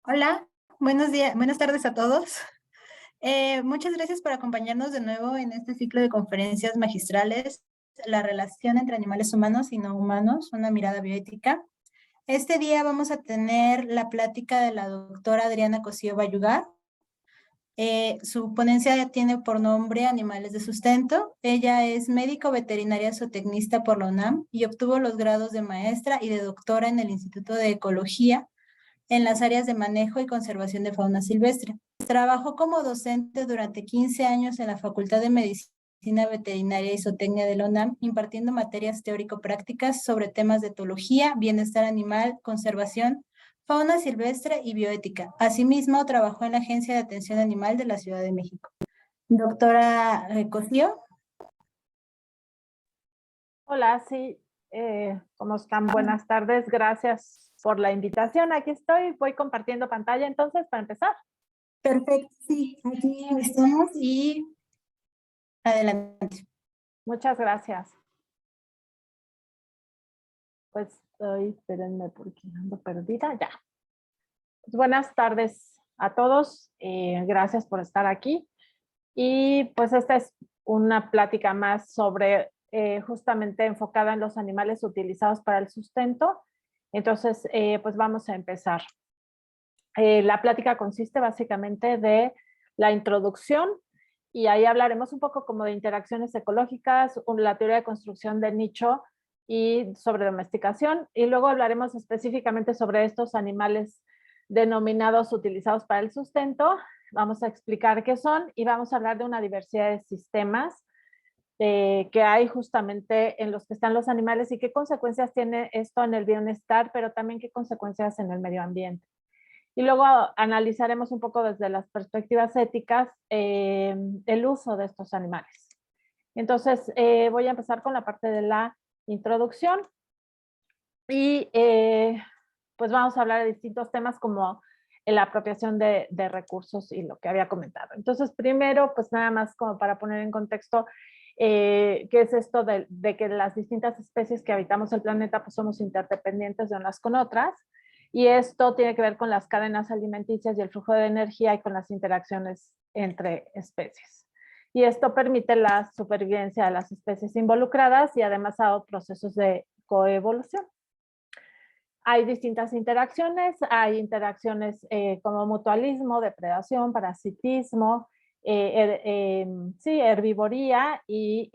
Hola, buenos días, buenas tardes a todos. Muchas gracias por acompañarnos de nuevo en este ciclo de conferencias magistrales, la relación entre animales humanos y no humanos, una mirada bioética. Este día vamos a tener la plática de la doctora Adriana Cosío Bayugar. Su ponencia tiene por nombre Animales de Sustento. Ella es médico veterinaria zootecnista por la UNAM y obtuvo los grados de maestra y de doctora en el Instituto de Ecología en las áreas de manejo y conservación de fauna silvestre. Trabajó como docente durante 15 años en la Facultad de Medicina Veterinaria y Zootecnia de la UNAM, impartiendo materias teórico-prácticas sobre temas de etología, bienestar animal, conservación, fauna silvestre y bioética. Asimismo, trabajó en la Agencia de Atención Animal de la Ciudad de México. Doctora Cosío. Hola, sí, ¿cómo están? Buenas tardes, gracias por la invitación. Aquí estoy, voy compartiendo pantalla entonces para empezar. Perfecto, sí, aquí estamos y adelante. Muchas gracias. Pues espérenme porque ando perdida, ya. Pues, buenas tardes a todos, gracias por estar aquí. Y pues esta es una plática más sobre justamente enfocada en los animales utilizados para el sustento. Entonces, pues vamos a empezar. La plática consiste básicamente de la introducción y ahí hablaremos un poco como de interacciones ecológicas, la teoría de construcción de nicho y sobre domesticación, y luego hablaremos específicamente sobre estos animales denominados utilizados para el sustento. Vamos a explicar qué son y vamos a hablar de una diversidad de sistemas que hay justamente en los que están los animales y qué consecuencias tiene esto en el bienestar, pero también qué consecuencias en el medio ambiente. Y luego analizaremos un poco desde las perspectivas éticas el uso de estos animales. Entonces, voy a empezar con la parte de la introducción y pues vamos a hablar de distintos temas como la apropiación de recursos y lo que había comentado. Entonces, primero, pues nada más como para poner en contexto qué es esto de que las distintas especies que habitamos el planeta pues somos interdependientes de unas con otras. Y esto tiene que ver con las cadenas alimenticias y el flujo de energía y con las interacciones entre especies. Y esto permite la supervivencia de las especies involucradas y además ha dado procesos de coevolución. Hay distintas interacciones, hay interacciones como mutualismo, depredación, parasitismo, sí, herbivoría y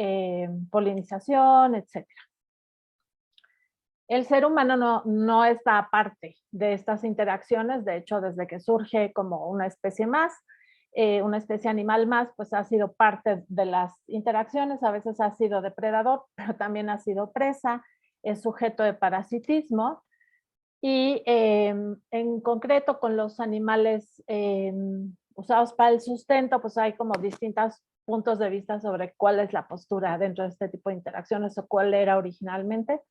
polinización, etc. El ser humano no está aparte de estas interacciones, de hecho, desde que surge como una especie más, una especie animal más, pues ha sido parte de las interacciones, a veces ha sido depredador, pero también ha sido presa, es sujeto de parasitismo, y en concreto con los animales usados para el sustento, pues hay como distintos puntos de vista sobre cuál es la postura dentro de este tipo de interacciones o cuál era originalmente.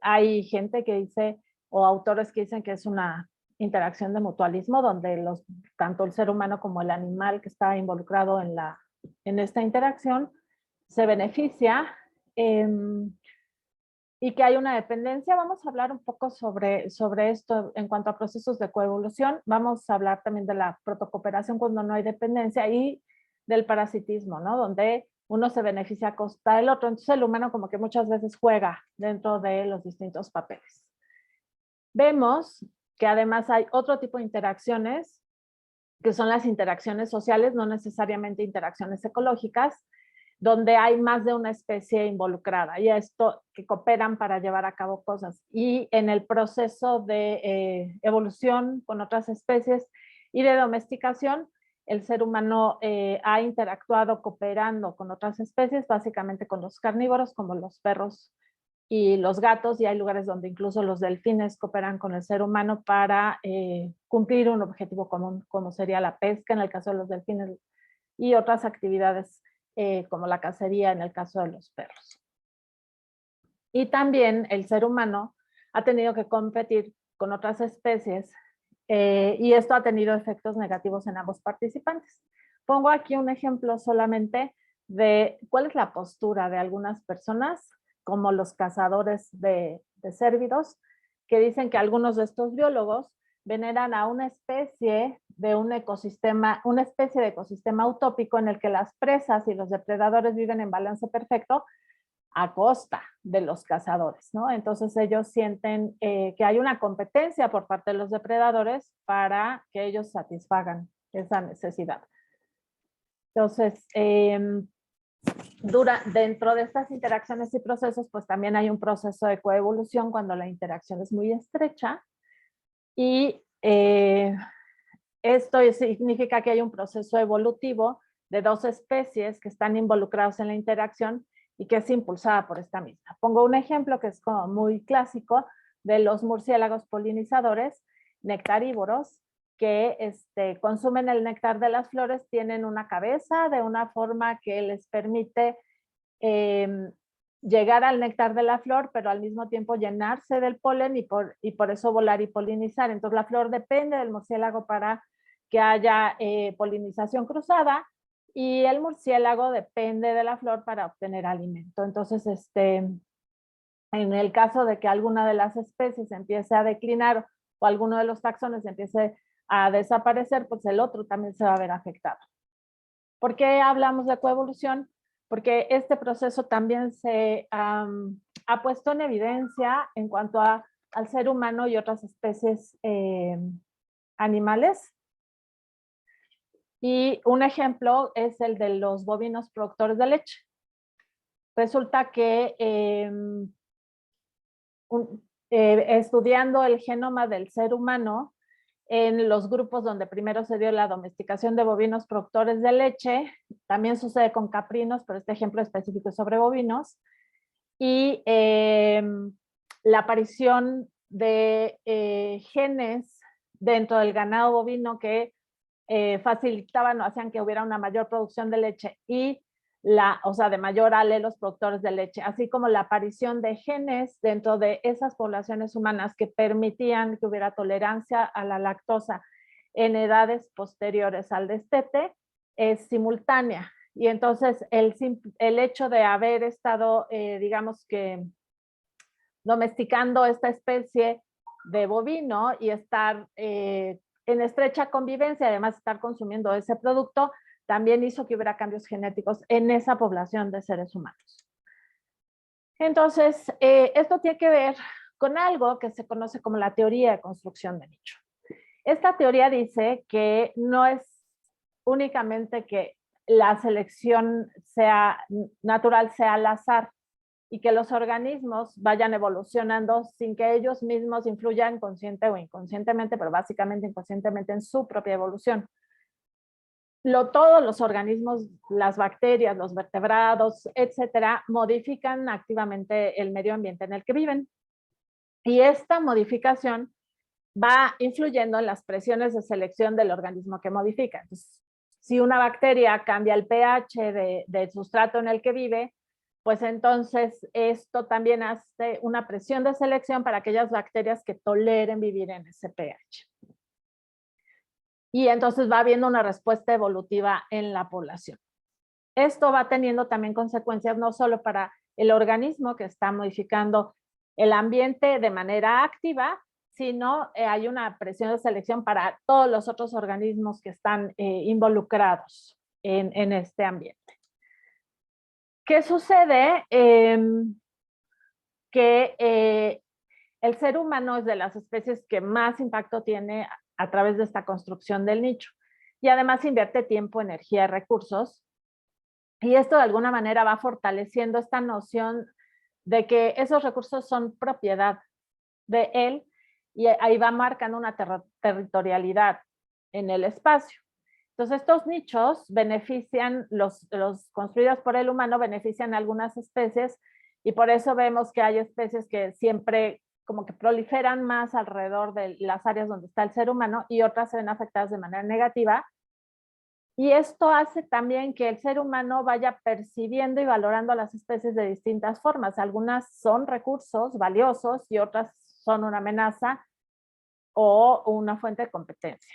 Hay gente que dice, o autores que dicen que es una interacción de mutualismo, donde tanto el ser humano como el animal que está involucrado en esta interacción se beneficia y que hay una dependencia. Vamos a hablar un poco sobre esto en cuanto a procesos de coevolución. Vamos a hablar también de la protocooperación cuando no hay dependencia y del parasitismo, ¿no? Donde uno se beneficia a costa del otro. Entonces el humano como que muchas veces juega dentro de los distintos papeles. Vemos que además hay otro tipo de interacciones, que son las interacciones sociales, no necesariamente interacciones ecológicas, donde hay más de una especie involucrada y esto que cooperan para llevar a cabo cosas. Y en el proceso de evolución con otras especies y de domesticación, el ser humano ha interactuado cooperando con otras especies, básicamente con los carnívoros como los perros y los gatos, y hay lugares donde incluso los delfines cooperan con el ser humano para cumplir un objetivo común, como sería la pesca en el caso de los delfines y otras actividades como la cacería en el caso de los perros. Y también el ser humano ha tenido que competir con otras especies y esto ha tenido efectos negativos en ambos participantes. Pongo aquí un ejemplo solamente de cuál es la postura de algunas personas, como los cazadores de cérvidos, que dicen que algunos de estos biólogos veneran a una especie de un ecosistema, una especie de ecosistema utópico en el que las presas y los depredadores viven en balance perfecto a costa de los cazadores, ¿no? Entonces ellos sienten que hay una competencia por parte de los depredadores para que ellos satisfagan esa necesidad. Entonces, dentro de estas interacciones y procesos, pues también hay un proceso de coevolución cuando la interacción es muy estrecha y esto significa que hay un proceso evolutivo de dos especies que están involucrados en la interacción y que es impulsada por esta misma. Pongo un ejemplo que es como muy clásico de los murciélagos polinizadores nectarívoros que consumen el néctar de las flores, tienen una cabeza de una forma que les permite llegar al néctar de la flor, pero al mismo tiempo llenarse del polen y por eso volar y polinizar. Entonces la flor depende del murciélago para que haya polinización cruzada y el murciélago depende de la flor para obtener alimento. Entonces, en el caso de que alguna de las especies empiece a declinar o alguno de los taxones empiece a desaparecer, pues el otro también se va a ver afectado. ¿Por qué hablamos de coevolución? Porque este proceso también se ha puesto en evidencia en cuanto al ser humano y otras especies animales. Y un ejemplo es el de los bovinos productores de leche. Resulta que estudiando el genoma del ser humano en los grupos donde primero se dio la domesticación de bovinos productores de leche, también sucede con caprinos, pero este ejemplo específico es sobre bovinos, y la aparición de genes dentro del ganado bovino que facilitaban o hacían que hubiera una mayor producción de leche y de mayor alelos productores de leche, así como la aparición de genes dentro de esas poblaciones humanas que permitían que hubiera tolerancia a la lactosa en edades posteriores al destete, es simultánea. Y entonces el hecho de haber estado, digamos que, domesticando esta especie de bovino y estar en estrecha convivencia, además de estar consumiendo ese producto, también hizo que hubiera cambios genéticos en esa población de seres humanos. Entonces, esto tiene que ver con algo que se conoce como la teoría de construcción de nicho. Esta teoría dice que no es únicamente que la selección natural sea al azar y que los organismos vayan evolucionando sin que ellos mismos influyan consciente o inconscientemente, pero básicamente inconscientemente en su propia evolución. Todos los organismos, las bacterias, los vertebrados, etcétera, modifican activamente el medio ambiente en el que viven. Y esta modificación va influyendo en las presiones de selección del organismo que modifica. Entonces, si una bacteria cambia el pH del sustrato en el que vive, pues entonces esto también hace una presión de selección para aquellas bacterias que toleren vivir en ese pH. Y entonces va habiendo una respuesta evolutiva en la población. Esto va teniendo también consecuencias no solo para el organismo que está modificando el ambiente de manera activa, sino hay una presión de selección para todos los otros organismos que están involucrados en este ambiente. ¿Qué sucede? Que el ser humano es de las especies que más impacto tiene a través de esta construcción del nicho. Y además invierte tiempo, energía y recursos. Y esto de alguna manera va fortaleciendo esta noción de que esos recursos son propiedad de él y ahí va marcando una territorialidad en el espacio. Entonces estos nichos benefician, los construidos por el humano benefician a algunas especies y por eso vemos que hay especies que siempre como que proliferan más alrededor de las áreas donde está el ser humano y otras se ven afectadas de manera negativa. Y esto hace también que el ser humano vaya percibiendo y valorando a las especies de distintas formas. Algunas son recursos valiosos y otras son una amenaza o una fuente de competencia.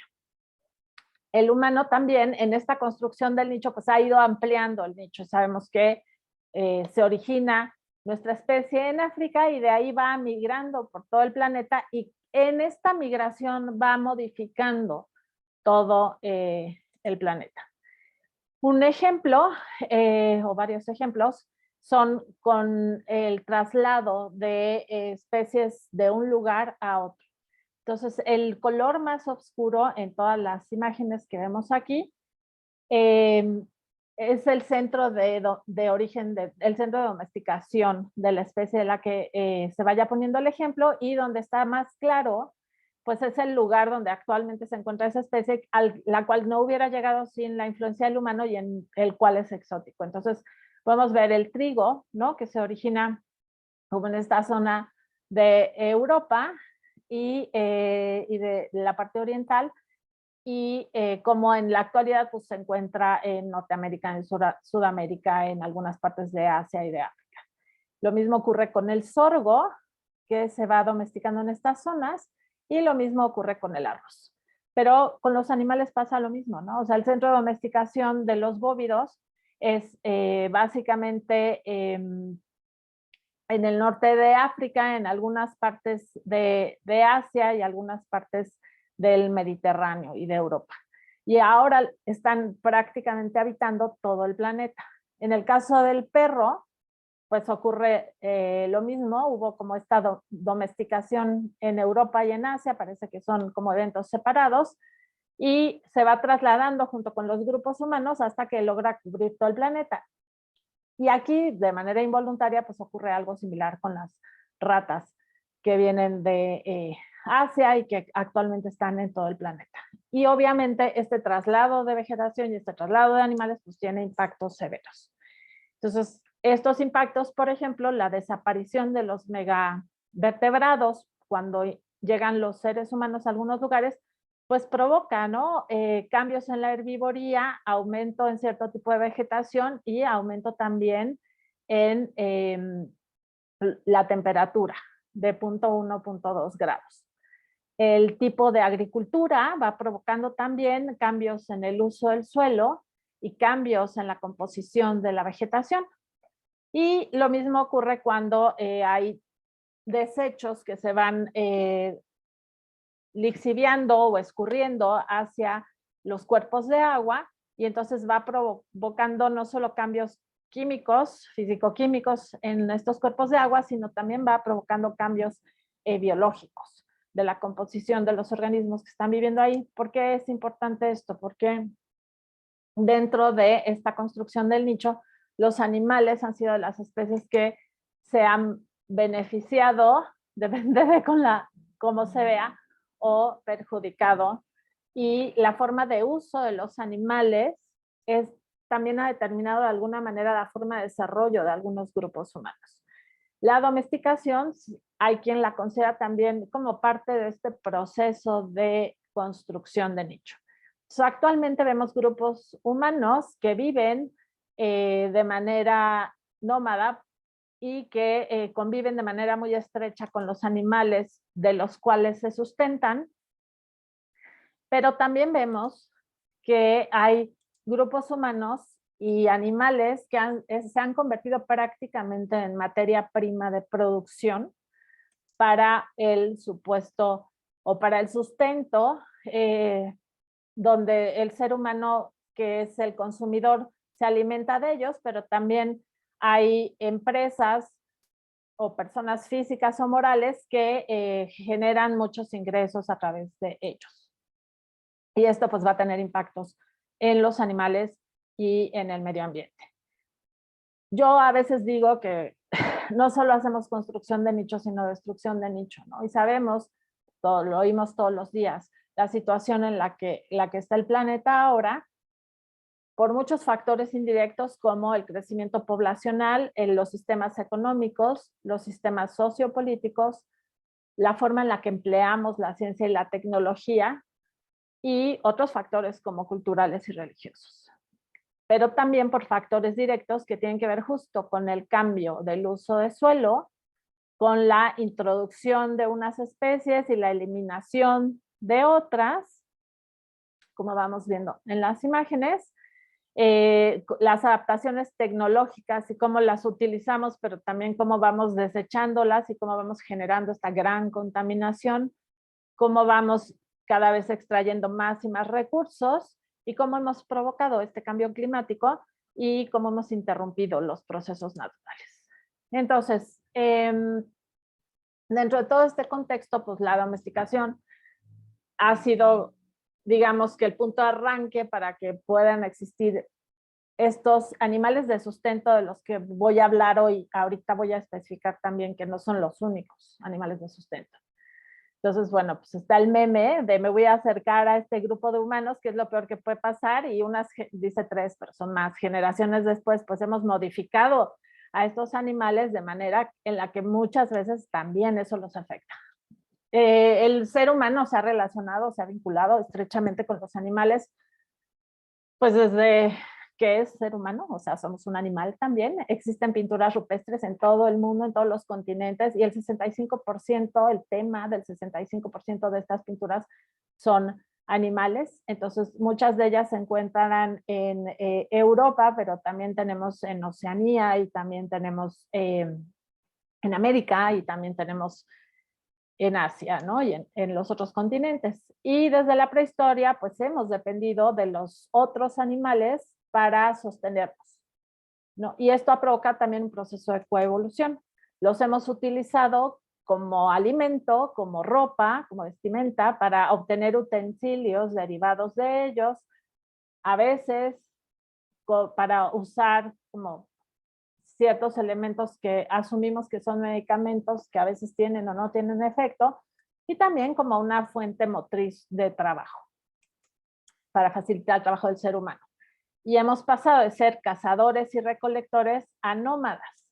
El humano también en esta construcción del nicho pues ha ido ampliando el nicho. Sabemos que se origina nuestra especie en África y de ahí va migrando por todo el planeta y en esta migración va modificando todo el planeta. Un ejemplo, o varios ejemplos, son con el traslado de especies de un lugar a otro. Entonces, el color más oscuro en todas las imágenes que vemos aquí es el centro de origen, el centro de domesticación de la especie de la que se vaya poniendo el ejemplo, y donde está más claro, pues es el lugar donde actualmente se encuentra esa especie, la cual no hubiera llegado sin la influencia del humano y en el cual es exótico. Entonces, podemos ver el trigo, ¿no? Que se origina como en esta zona de Europa y de la parte oriental, y como en la actualidad pues, se encuentra en Norteamérica, en Sudamérica, en algunas partes de Asia y de África. Lo mismo ocurre con el sorgo, que se va domesticando en estas zonas, y lo mismo ocurre con el arroz. Pero con los animales pasa lo mismo, ¿no? O sea, el centro de domesticación de los bóvidos es básicamente en el norte de África, en algunas partes de Asia y algunas partes del Mediterráneo y de Europa. Y ahora están prácticamente habitando todo el planeta. En el caso del perro, pues ocurre lo mismo, hubo como esta domesticación en Europa y en Asia, parece que son como eventos separados, y se va trasladando junto con los grupos humanos hasta que logra cubrir todo el planeta. Y aquí, de manera involuntaria, pues ocurre algo similar con las ratas que vienen de Asia y que actualmente están en todo el planeta. Y obviamente este traslado de vegetación y este traslado de animales pues tiene impactos severos. Entonces, estos impactos, por ejemplo, la desaparición de los megavertebrados cuando llegan los seres humanos a algunos lugares, pues provoca, ¿no? Cambios en la herbivoría, aumento en cierto tipo de vegetación y aumento también en la temperatura de 0.1, 0.2 grados. El tipo de agricultura va provocando también cambios en el uso del suelo y cambios en la composición de la vegetación. Y lo mismo ocurre cuando hay desechos que se van lixiviando o escurriendo hacia los cuerpos de agua, y entonces va provocando no solo cambios químicos, físico-químicos en estos cuerpos de agua, sino también va provocando cambios biológicos de la composición de los organismos que están viviendo ahí. ¿Por qué es importante esto? Porque dentro de esta construcción del nicho, los animales han sido las especies que se han beneficiado, depende de cómo se vea, o perjudicado. Y la forma de uso de los animales también ha determinado de alguna manera la forma de desarrollo de algunos grupos humanos. La domesticación, hay quien la considera también como parte de este proceso de construcción de nicho. Actualmente vemos grupos humanos que viven de manera nómada y que conviven de manera muy estrecha con los animales de los cuales se sustentan, pero también vemos que hay grupos humanos y animales que se han convertido prácticamente en materia prima de producción para el supuesto o para el sustento, donde el ser humano, que es el consumidor, se alimenta de ellos, pero también hay empresas o personas físicas o morales que generan muchos ingresos a través de ellos. Y esto pues va a tener impactos en los animales y en el medio ambiente. Yo a veces digo que no solo hacemos construcción de nicho, sino destrucción de nicho, ¿no? Y sabemos, lo oímos todos los días, la situación en la que está el planeta ahora, por muchos factores indirectos como el crecimiento poblacional, los sistemas económicos, los sistemas sociopolíticos, la forma en la que empleamos la ciencia y la tecnología, y otros factores como culturales y religiosos. Pero también por factores directos que tienen que ver justo con el cambio del uso de suelo, con la introducción de unas especies y la eliminación de otras, como vamos viendo en las imágenes, las adaptaciones tecnológicas y cómo las utilizamos, pero también cómo vamos desechándolas y cómo vamos generando esta gran contaminación, cómo vamos cada vez extrayendo más y más recursos y cómo hemos provocado este cambio climático y cómo hemos interrumpido los procesos naturales. Entonces, dentro de todo este contexto, pues la domesticación ha sido, digamos, que el punto de arranque para que puedan existir estos animales de sustento de los que voy a hablar hoy. Ahorita voy a especificar también que no son los únicos animales de sustento. Entonces, bueno, pues está el meme de me voy a acercar a este grupo de humanos, que es lo peor que puede pasar, y dice 3, pero son más generaciones después, pues hemos modificado a estos animales de manera en la que muchas veces también eso los afecta. El ser humano se ha relacionado, se ha vinculado estrechamente con los animales, pues desde que es ser humano, o sea, somos un animal también. Existen pinturas rupestres en todo el mundo, en todos los continentes, y el 65%, el tema del 65% de estas pinturas son animales. Entonces, muchas de ellas se encuentran en Europa, pero también tenemos en Oceanía y también tenemos en América y también tenemos en Asia, ¿no? Y en los otros continentes. Y desde la prehistoria, pues hemos dependido de los otros animales para sostenernos, ¿no? Y esto ha provocado también un proceso de coevolución. Los hemos utilizado como alimento, como ropa, como vestimenta, para obtener utensilios derivados de ellos, a veces para usar como ciertos elementos que asumimos que son medicamentos que a veces tienen o no tienen efecto, y también como una fuente motriz de trabajo para facilitar el trabajo del ser humano. Y hemos pasado de ser cazadores y recolectores a nómadas.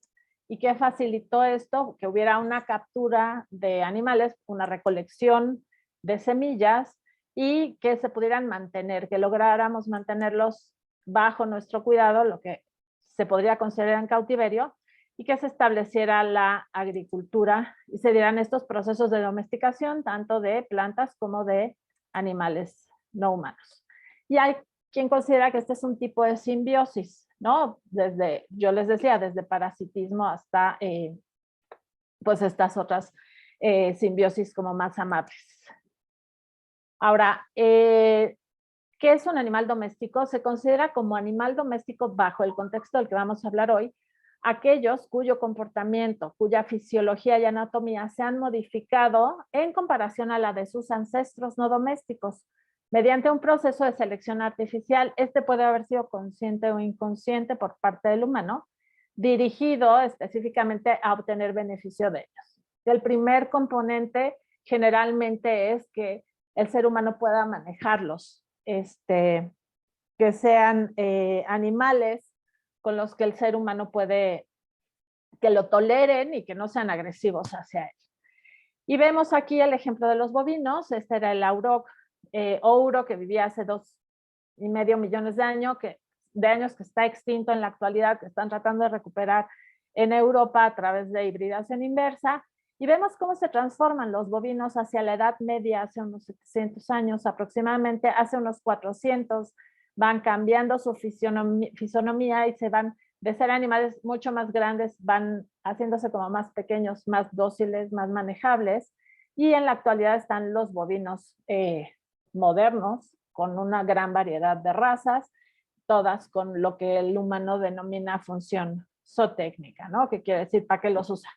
¿Y qué facilitó esto? Que hubiera una captura de animales, una recolección de semillas y que se pudieran mantener, que lográramos mantenerlos bajo nuestro cuidado, lo que se podría considerar en cautiverio, y que se estableciera la agricultura y se dieran estos procesos de domesticación, tanto de plantas como de animales no humanos. Y hay quien considera que este es un tipo de simbiosis, ¿no? Desde, yo les decía, desde parasitismo hasta pues estas otras simbiosis como más amables. Ahora, ¿qué es un animal doméstico? Se considera como animal doméstico bajo el contexto del que vamos a hablar hoy, aquellos cuyo comportamiento, cuya fisiología y anatomía se han modificado en comparación a la de sus ancestros no domésticos, mediante un proceso de selección artificial. Este puede haber sido consciente o inconsciente por parte del humano, dirigido específicamente a obtener beneficio de ellos. El primer componente generalmente es que el ser humano pueda manejarlos, que sean animales con los que el ser humano puede, que lo toleren y que no sean agresivos hacia él. Y vemos aquí el ejemplo de los bovinos. Este era el auroch ouro, que vivía hace 2,5 millones de años, que está extinto en la actualidad, que están tratando de recuperar en Europa a través de hibridación inversa. Y vemos cómo se transforman los bovinos hacia la edad media, hace unos 700 años aproximadamente, hace unos 400, van cambiando su fisonomía y se van de ser animales mucho más grandes, van haciéndose como más pequeños, más dóciles, más manejables. Y en la actualidad están los bovinos modernos, con una gran variedad de razas, todas con lo que el humano denomina función zootécnica, ¿no? Que quiere decir para qué los usa.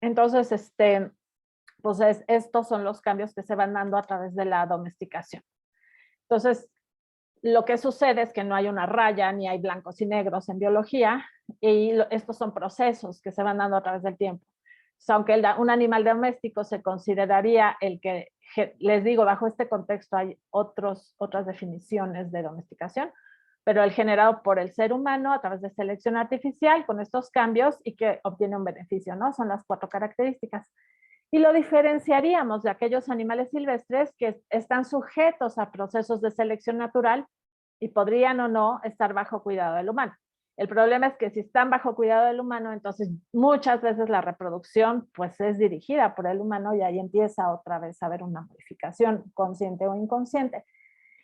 Entonces, pues estos son los cambios que se van dando a través de la domesticación. Entonces, lo que sucede es que no hay una raya, ni hay blancos y negros en biología, y estos son procesos que se van dando a través del tiempo. O sea, aunque un animal doméstico se consideraría el que, les digo, bajo este contexto hay otras definiciones de domesticación, pero el generado por el ser humano a través de selección artificial con estos cambios y que obtiene un beneficio, ¿no? Son las 4 características. Y lo diferenciaríamos de aquellos animales silvestres que están sujetos a procesos de selección natural y podrían o no estar bajo cuidado del humano. El problema es que si están bajo cuidado del humano, entonces muchas veces la reproducción pues es dirigida por el humano y ahí empieza otra vez a haber una modificación consciente o inconsciente.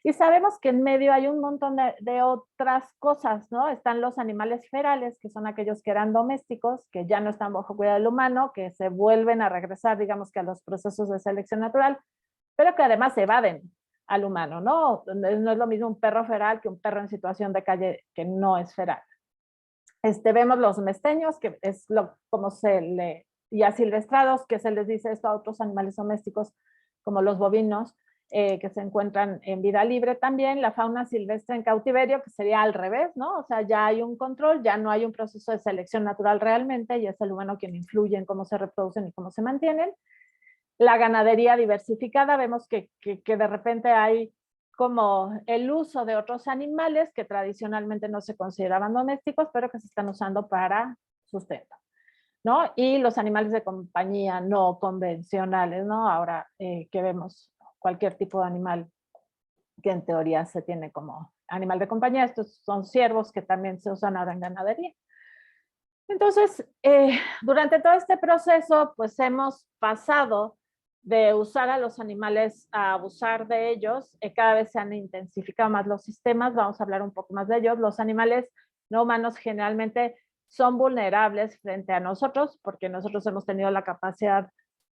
Y sabemos que en medio hay un montón de otras cosas, ¿no? Están los animales ferales, que son aquellos que eran domésticos, que ya no están bajo cuidado del humano, que se vuelven a regresar, digamos que a los procesos de selección natural, pero que además evaden al humano, ¿no? No es lo mismo un perro feral que un perro en situación de calle que no es feral. Vemos los mesteños, que es como se le, y asilvestrados, que se les dice esto a otros animales domésticos, como los bovinos, que se encuentran en vida libre también, la fauna silvestre en cautiverio, que sería al revés, ¿no? O sea, ya hay un control, ya no hay un proceso de selección natural realmente, y es el humano quien influye en cómo se reproducen y cómo se mantienen. La ganadería diversificada, vemos que de repente hay como el uso de otros animales que tradicionalmente no se consideraban domésticos, pero que se están usando para sustento, ¿no? Y los animales de compañía no convencionales, ¿no? Ahora que vemos cualquier tipo de animal que en teoría se tiene como animal de compañía, estos son ciervos que también se usan ahora en ganadería. Entonces, durante todo este proceso, pues hemos pasado de usar a los animales a abusar de ellos. Cada vez se han intensificado más los sistemas, vamos a hablar un poco más de ellos. Los animales no humanos generalmente son vulnerables frente a nosotros porque nosotros hemos tenido la capacidad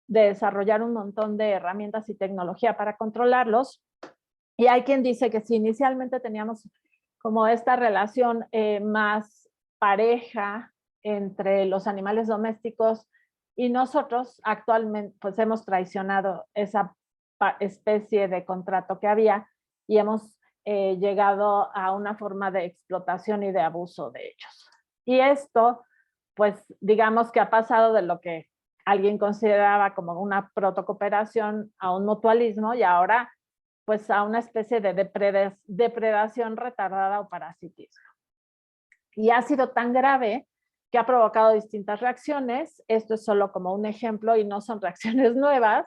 de desarrollar un montón de herramientas y tecnología para controlarlos. Y hay quien dice que si inicialmente teníamos como esta relación más pareja entre los animales domésticos y nosotros, actualmente pues hemos traicionado esa especie de contrato que había y hemos llegado a una forma de explotación y de abuso de ellos. Y esto, pues digamos que ha pasado de lo que alguien consideraba como una protocooperación a un mutualismo y ahora pues a una especie de depredación retardada o parasitismo. Y ha sido tan grave que ha provocado distintas reacciones. Esto es solo como un ejemplo y no son reacciones nuevas.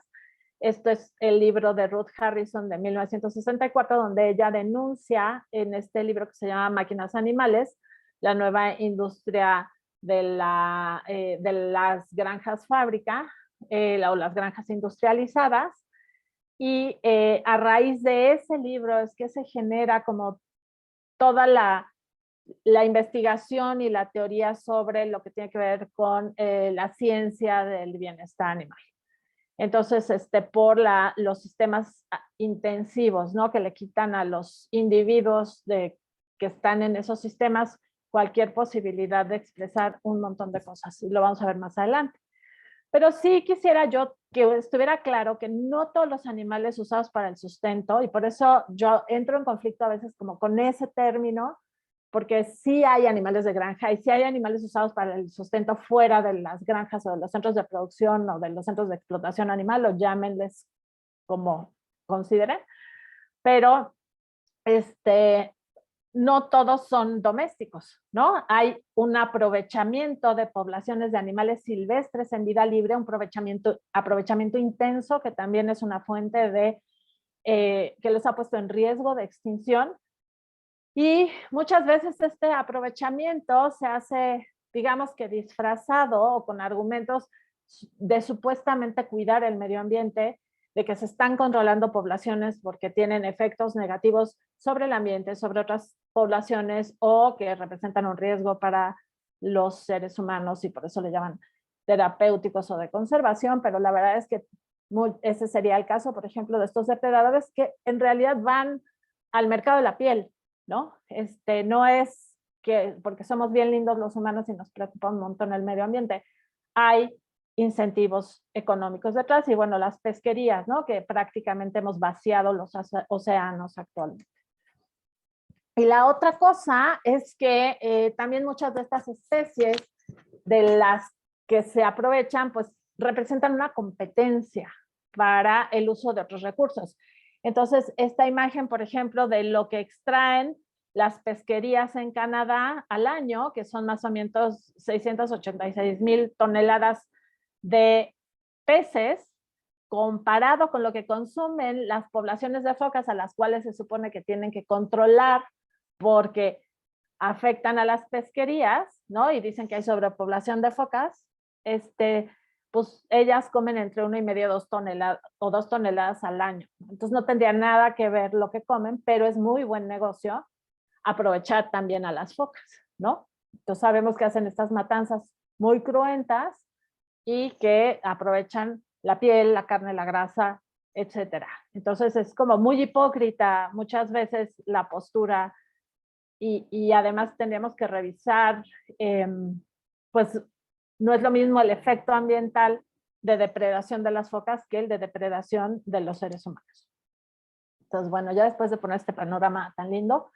Esto es el libro de Ruth Harrison de 1964, donde ella denuncia en este libro que se llama Máquinas Animales, la nueva industria de las granjas fábrica o las granjas industrializadas. Y a raíz de ese libro es que se genera como toda la investigación y la teoría sobre lo que tiene que ver con la ciencia del bienestar animal. Entonces, por los sistemas intensivos, ¿no? Que le quitan a los individuos que están en esos sistemas cualquier posibilidad de expresar un montón de cosas. Y lo vamos a ver más adelante. Pero sí quisiera yo que estuviera claro que no todos los animales usados para el sustento, y por eso yo entro en conflicto a veces como con ese término, porque sí hay animales de granja y sí hay animales usados para el sustento fuera de las granjas o de los centros de producción o de los centros de explotación animal, o llámenles como consideren, pero no todos son domésticos, ¿no? Hay un aprovechamiento de poblaciones de animales silvestres en vida libre, un aprovechamiento intenso que también es una fuente que los ha puesto en riesgo de extinción. Y muchas veces este aprovechamiento se hace, digamos que disfrazado o con argumentos de supuestamente cuidar el medio ambiente, de que se están controlando poblaciones porque tienen efectos negativos sobre el ambiente, sobre otras poblaciones o que representan un riesgo para los seres humanos y por eso le llaman terapéuticos o de conservación, pero la verdad es que ese sería el caso, por ejemplo, de estos depredadores que en realidad van al mercado de la piel, ¿no? No es que porque somos bien lindos los humanos y nos preocupa un montón el medio ambiente. Hay incentivos económicos detrás y bueno, las pesquerías, ¿no? Que prácticamente hemos vaciado los océanos actualmente. Y la otra cosa es que también muchas de estas especies de las que se aprovechan, pues representan una competencia para el uso de otros recursos. Entonces, esta imagen, por ejemplo, de lo que extraen las pesquerías en Canadá al año, que son más o menos 686,000 toneladas de peces, comparado con lo que consumen las poblaciones de focas a las cuales se supone que tienen que controlar porque afectan a las pesquerías, ¿no? Y dicen que hay sobrepoblación de focas, pues ellas comen entre 1,5 y 2 toneladas o 2 toneladas al año. Entonces no tendría nada que ver lo que comen, pero es muy buen negocio aprovechar también a las focas, ¿no? Entonces sabemos que hacen estas matanzas muy cruentas y que aprovechan la piel, la carne, la grasa, etcétera. Entonces es como muy hipócrita muchas veces la postura y además tendríamos que revisar, pues no es lo mismo el efecto ambiental de depredación de las focas que el de depredación de los seres humanos. Entonces, bueno, ya después de poner este panorama tan lindo,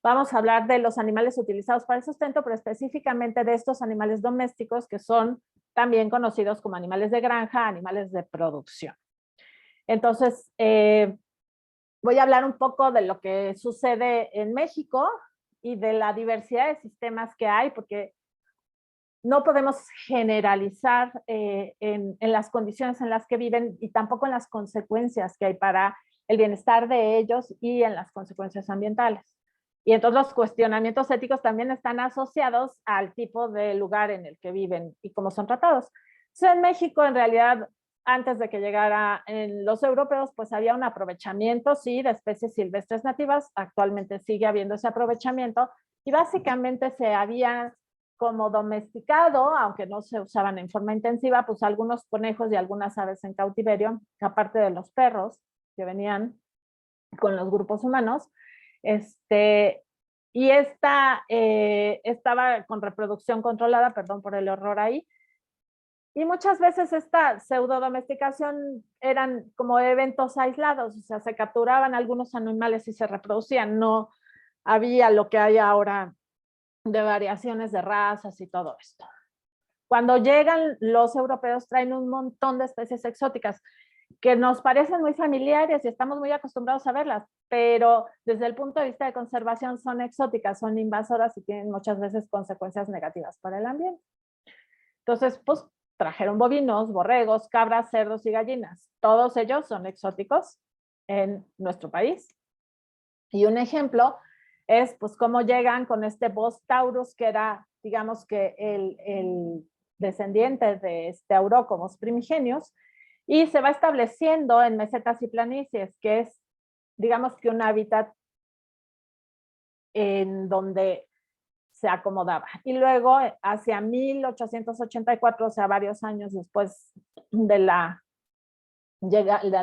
vamos a hablar de los animales utilizados para el sustento, pero específicamente de estos animales domésticos que son también conocidos como animales de granja, animales de producción. Entonces, voy a hablar un poco de lo que sucede en México y de la diversidad de sistemas que hay, porque no podemos generalizar en las condiciones en las que viven y tampoco en las consecuencias que hay para el bienestar de ellos y en las consecuencias ambientales. Y entonces los cuestionamientos éticos también están asociados al tipo de lugar en el que viven y cómo son tratados. Entonces, en México, en realidad, antes de que llegaran los europeos, pues había un aprovechamiento, sí, de especies silvestres nativas. Actualmente sigue habiendo ese aprovechamiento y básicamente se había como domesticado, aunque no se usaban en forma intensiva, pues algunos conejos y algunas aves en cautiverio, aparte de los perros que venían con los grupos humanos. Y estaba con reproducción controlada, perdón por el error ahí, y muchas veces esta pseudodomesticación eran como eventos aislados, o sea, se capturaban algunos animales y se reproducían, no había lo que hay ahora de variaciones de razas y todo esto. Cuando llegan los europeos traen un montón de especies exóticas que nos parecen muy familiares y estamos muy acostumbrados a verlas, pero desde el punto de vista de conservación son exóticas, son invasoras y tienen muchas veces consecuencias negativas para el ambiente. Entonces, pues trajeron bovinos, borregos, cabras, cerdos y gallinas. Todos ellos son exóticos en nuestro país. Y un ejemplo es pues cómo llegan con este Bos taurus, que era, digamos que el descendiente de este aurócomos primigenios, y se va estableciendo en mesetas y planicies, que es, digamos que un hábitat en donde se acomodaba. Y luego, hacia 1884, o sea, varios años después de la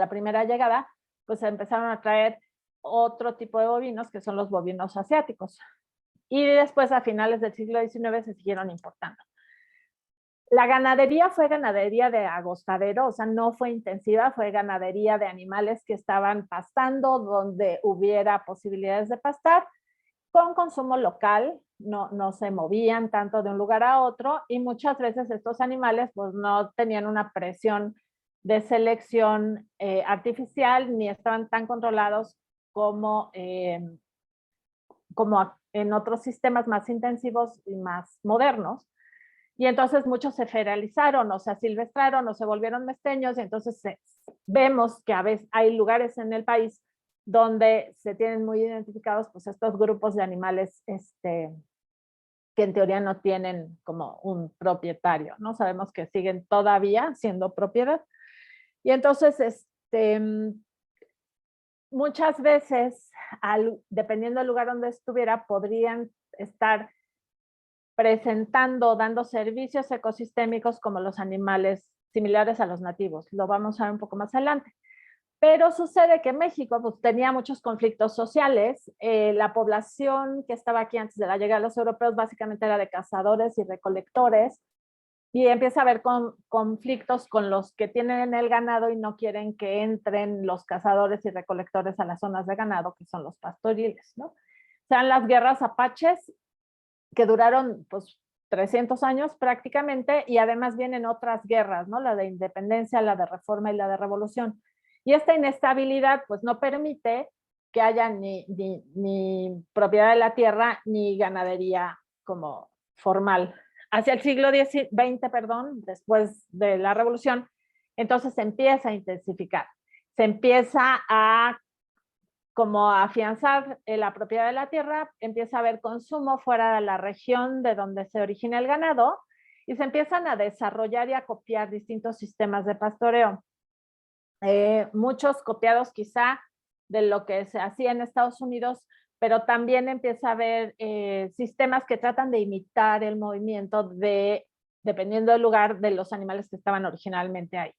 primera llegada, pues se empezaron a traer otro tipo de bovinos, que son los bovinos asiáticos. Y después, a finales del siglo XIX, se siguieron importando. La ganadería fue ganadería de agostadero, o sea, no fue intensiva, fue ganadería de animales que estaban pastando donde hubiera posibilidades de pastar, con consumo local, no se movían tanto de un lugar a otro, y muchas veces estos animales pues no tenían una presión de selección artificial, ni estaban tan controlados como en otros sistemas más intensivos y más modernos. Y entonces muchos se feralizaron o se asilvestraron o se volvieron mesteños, y entonces vemos que a veces hay lugares en el país donde se tienen muy identificados pues estos grupos de animales que en teoría no tienen como un propietario, ¿no? Sabemos que siguen todavía siendo propiedad. Y entonces, muchas veces, dependiendo del lugar donde estuviera, podrían estar presentando, dando servicios ecosistémicos como los animales similares a los nativos. Lo vamos a ver un poco más adelante. Pero sucede que México pues, tenía muchos conflictos sociales. La población que estaba aquí antes de la llegada de los europeos básicamente era de cazadores y recolectores, y empieza a haber conflictos con los que tienen el ganado y no quieren que entren los cazadores y recolectores a las zonas de ganado, que son los pastoriles, ¿no? Sean las guerras apaches, que duraron pues 300 años prácticamente, y además vienen otras guerras, ¿no? La de independencia, la de reforma y la de revolución. Y esta inestabilidad pues no permite que haya ni propiedad de la tierra ni ganadería como formal. Hacia el siglo XX, perdón, después de la revolución, entonces se empieza a intensificar. Se empieza a como afianzar la propiedad de la tierra, empieza a haber consumo fuera de la región de donde se origina el ganado, y se empiezan a desarrollar y a copiar distintos sistemas de pastoreo. Muchos copiados quizá de lo que se hacía en Estados Unidos, pero también empieza a haber sistemas que tratan de imitar el movimiento dependiendo del lugar, de los animales que estaban originalmente ahí.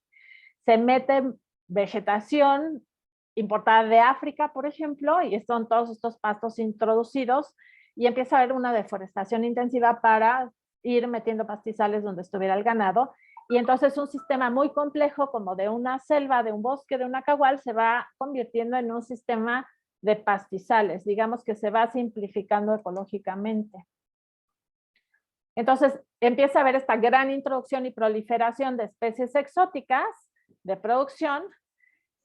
Se mete vegetación importada de África, por ejemplo, y son todos estos pastos introducidos, y empieza a haber una deforestación intensiva para ir metiendo pastizales donde estuviera el ganado, y entonces un sistema muy complejo como de una selva, de un bosque, de una cagual, se va convirtiendo en un sistema de pastizales, digamos que se va simplificando ecológicamente. Entonces empieza a haber esta gran introducción y proliferación de especies exóticas de producción,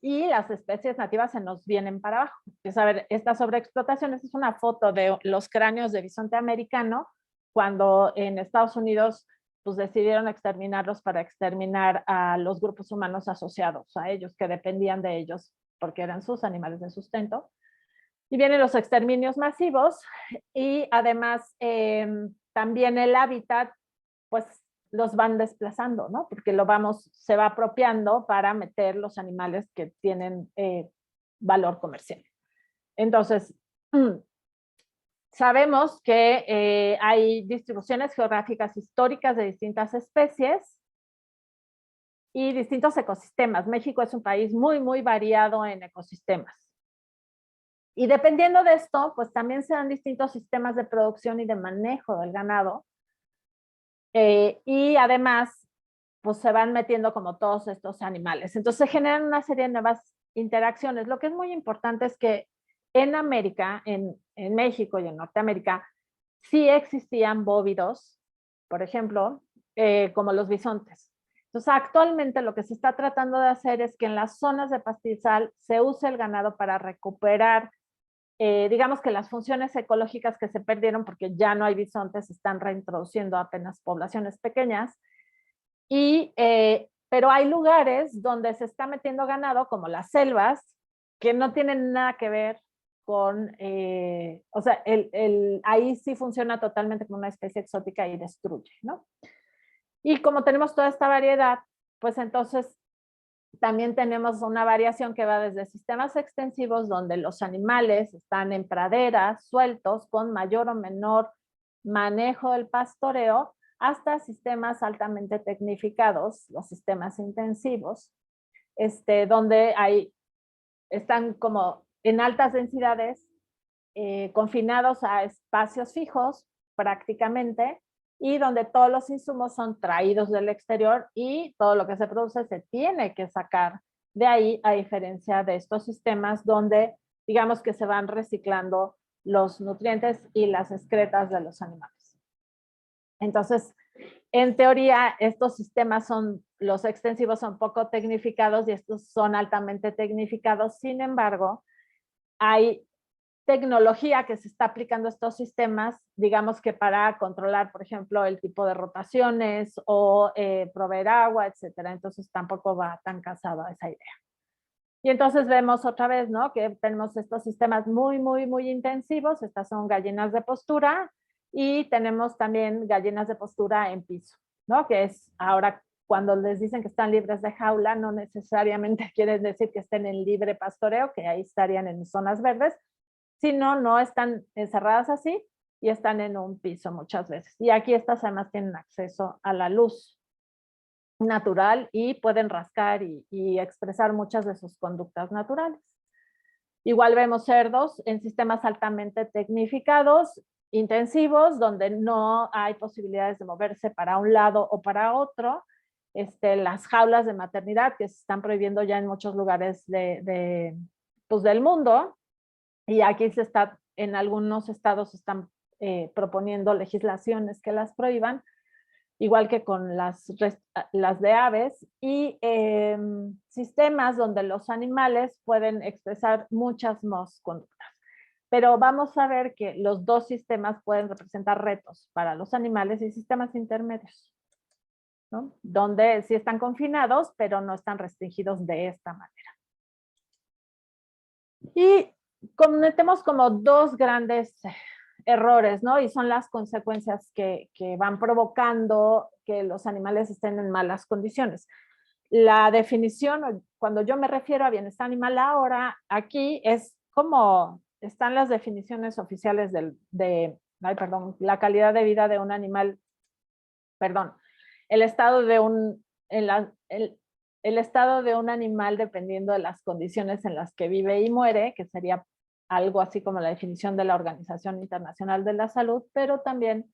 y las especies nativas se nos vienen para abajo. Empieza a ver esta sobreexplotación. Esta es una foto de los cráneos de bisonte americano, cuando en Estados Unidos pues decidieron exterminarlos para exterminar a los grupos humanos asociados a ellos, que dependían de ellos porque eran sus animales de sustento. Y vienen los exterminios masivos, y además también el hábitat, pues los van desplazando, ¿no? Porque se va apropiando para meter los animales que tienen valor comercial. Entonces, sabemos que hay distribuciones geográficas históricas de distintas especies y distintos ecosistemas. México es un país muy, muy variado en ecosistemas. Y dependiendo de esto, pues también se dan distintos sistemas de producción y de manejo del ganado. Y además, pues se van metiendo como todos estos animales. Entonces se generan una serie de nuevas interacciones. Lo que es muy importante es que en América, en México y en Norteamérica, sí existían bóvidos, por ejemplo, como los bisontes. Entonces actualmente lo que se está tratando de hacer es que en las zonas de pastizal se use el ganado para recuperar, digamos que las funciones ecológicas que se perdieron porque ya no hay bisontes, se están reintroduciendo apenas poblaciones pequeñas. Pero hay lugares donde se está metiendo ganado, como las selvas, que no tienen nada que ver con, o sea, ahí sí funciona totalmente como una especie exótica y destruye, ¿no? Y como tenemos toda esta variedad, pues entonces también tenemos una variación que va desde sistemas extensivos donde los animales están en praderas, sueltos, con mayor o menor manejo del pastoreo, hasta sistemas altamente tecnificados, los sistemas intensivos, donde están como en altas densidades, confinados a espacios fijos prácticamente, y donde todos los insumos son traídos del exterior y todo lo que se produce se tiene que sacar de ahí, a diferencia de estos sistemas donde digamos que se van reciclando los nutrientes y las excretas de los animales. Entonces, en teoría, estos sistemas los extensivos son poco tecnificados y estos son altamente tecnificados. Sin embargo, hay tecnología que se está aplicando a estos sistemas, digamos que para controlar, por ejemplo, el tipo de rotaciones o proveer agua, etcétera. Entonces tampoco va tan casada esa idea. Y entonces vemos otra vez, ¿no? Que tenemos estos sistemas muy, muy, muy intensivos. Estas son gallinas de postura, y tenemos también gallinas de postura en piso, ¿no? Que es ahora cuando les dicen que están libres de jaula, no necesariamente quiere decir que estén en libre pastoreo, que ahí estarían en zonas verdes, sino no están encerradas así y están en un piso muchas veces. Y aquí estas además tienen acceso a la luz natural y pueden rascar y expresar muchas de sus conductas naturales. Igual vemos cerdos en sistemas altamente tecnificados, intensivos, donde no hay posibilidades de moverse para un lado o para otro. Las jaulas de maternidad que se están prohibiendo ya en muchos lugares pues del mundo, y aquí en algunos estados están proponiendo legislaciones que las prohíban, igual que con las de aves, y sistemas donde los animales pueden expresar muchas más conductas. Pero vamos a ver que los dos sistemas pueden representar retos para los animales y sistemas intermedios, ¿no? Donde sí están confinados, pero no están restringidos de esta manera. Y cometemos como dos grandes errores, ¿no? Y son las consecuencias que van provocando que los animales estén en malas condiciones. La definición, cuando yo me refiero a bienestar animal ahora, aquí es como están las definiciones oficiales la calidad de vida de un animal, el estado de el estado de un animal dependiendo de las condiciones en las que vive y muere, que sería algo así como la definición de la Organización Internacional de la Salud, pero también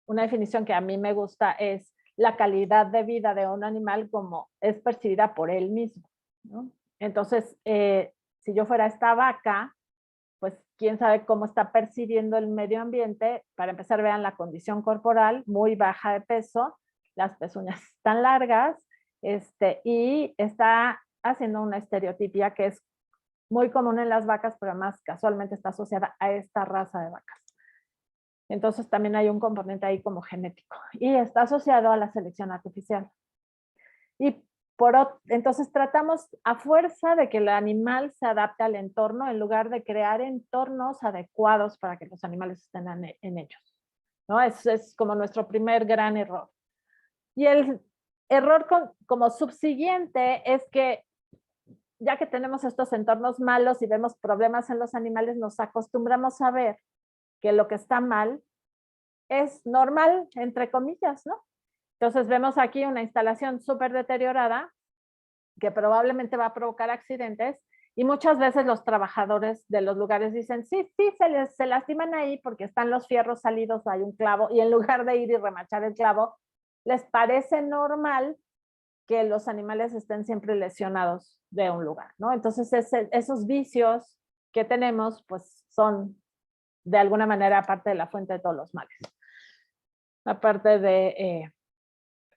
una definición que a mí me gusta es la calidad de vida de un animal como es percibida por él mismo, ¿no? Entonces, si yo fuera esta vaca, pues quién sabe cómo está percibiendo el medio ambiente. Para empezar, vean la condición corporal, muy baja de peso, las pezuñas están largas, y está haciendo una estereotipia que es muy común en las vacas, pero además casualmente está asociada a esta raza de vacas. Entonces también hay un componente ahí como genético y está asociado a la selección artificial. Y entonces tratamos a fuerza de que el animal se adapte al entorno en lugar de crear entornos adecuados para que los animales estén en ellos, ¿no? Es como nuestro primer gran error. Y el error como subsiguiente es que ya que tenemos estos entornos malos y vemos problemas en los animales, nos acostumbramos a ver que lo que está mal es normal, entre comillas, ¿no? Entonces vemos aquí una instalación súper deteriorada que probablemente va a provocar accidentes y muchas veces los trabajadores de los lugares dicen, sí, se lastiman ahí porque están los fierros salidos, hay un clavo, y en lugar de ir y remachar el clavo, les parece normal que los animales estén siempre lesionados de un lugar, ¿no? Entonces esos vicios que tenemos pues son de alguna manera parte de la fuente de todos los males. Aparte de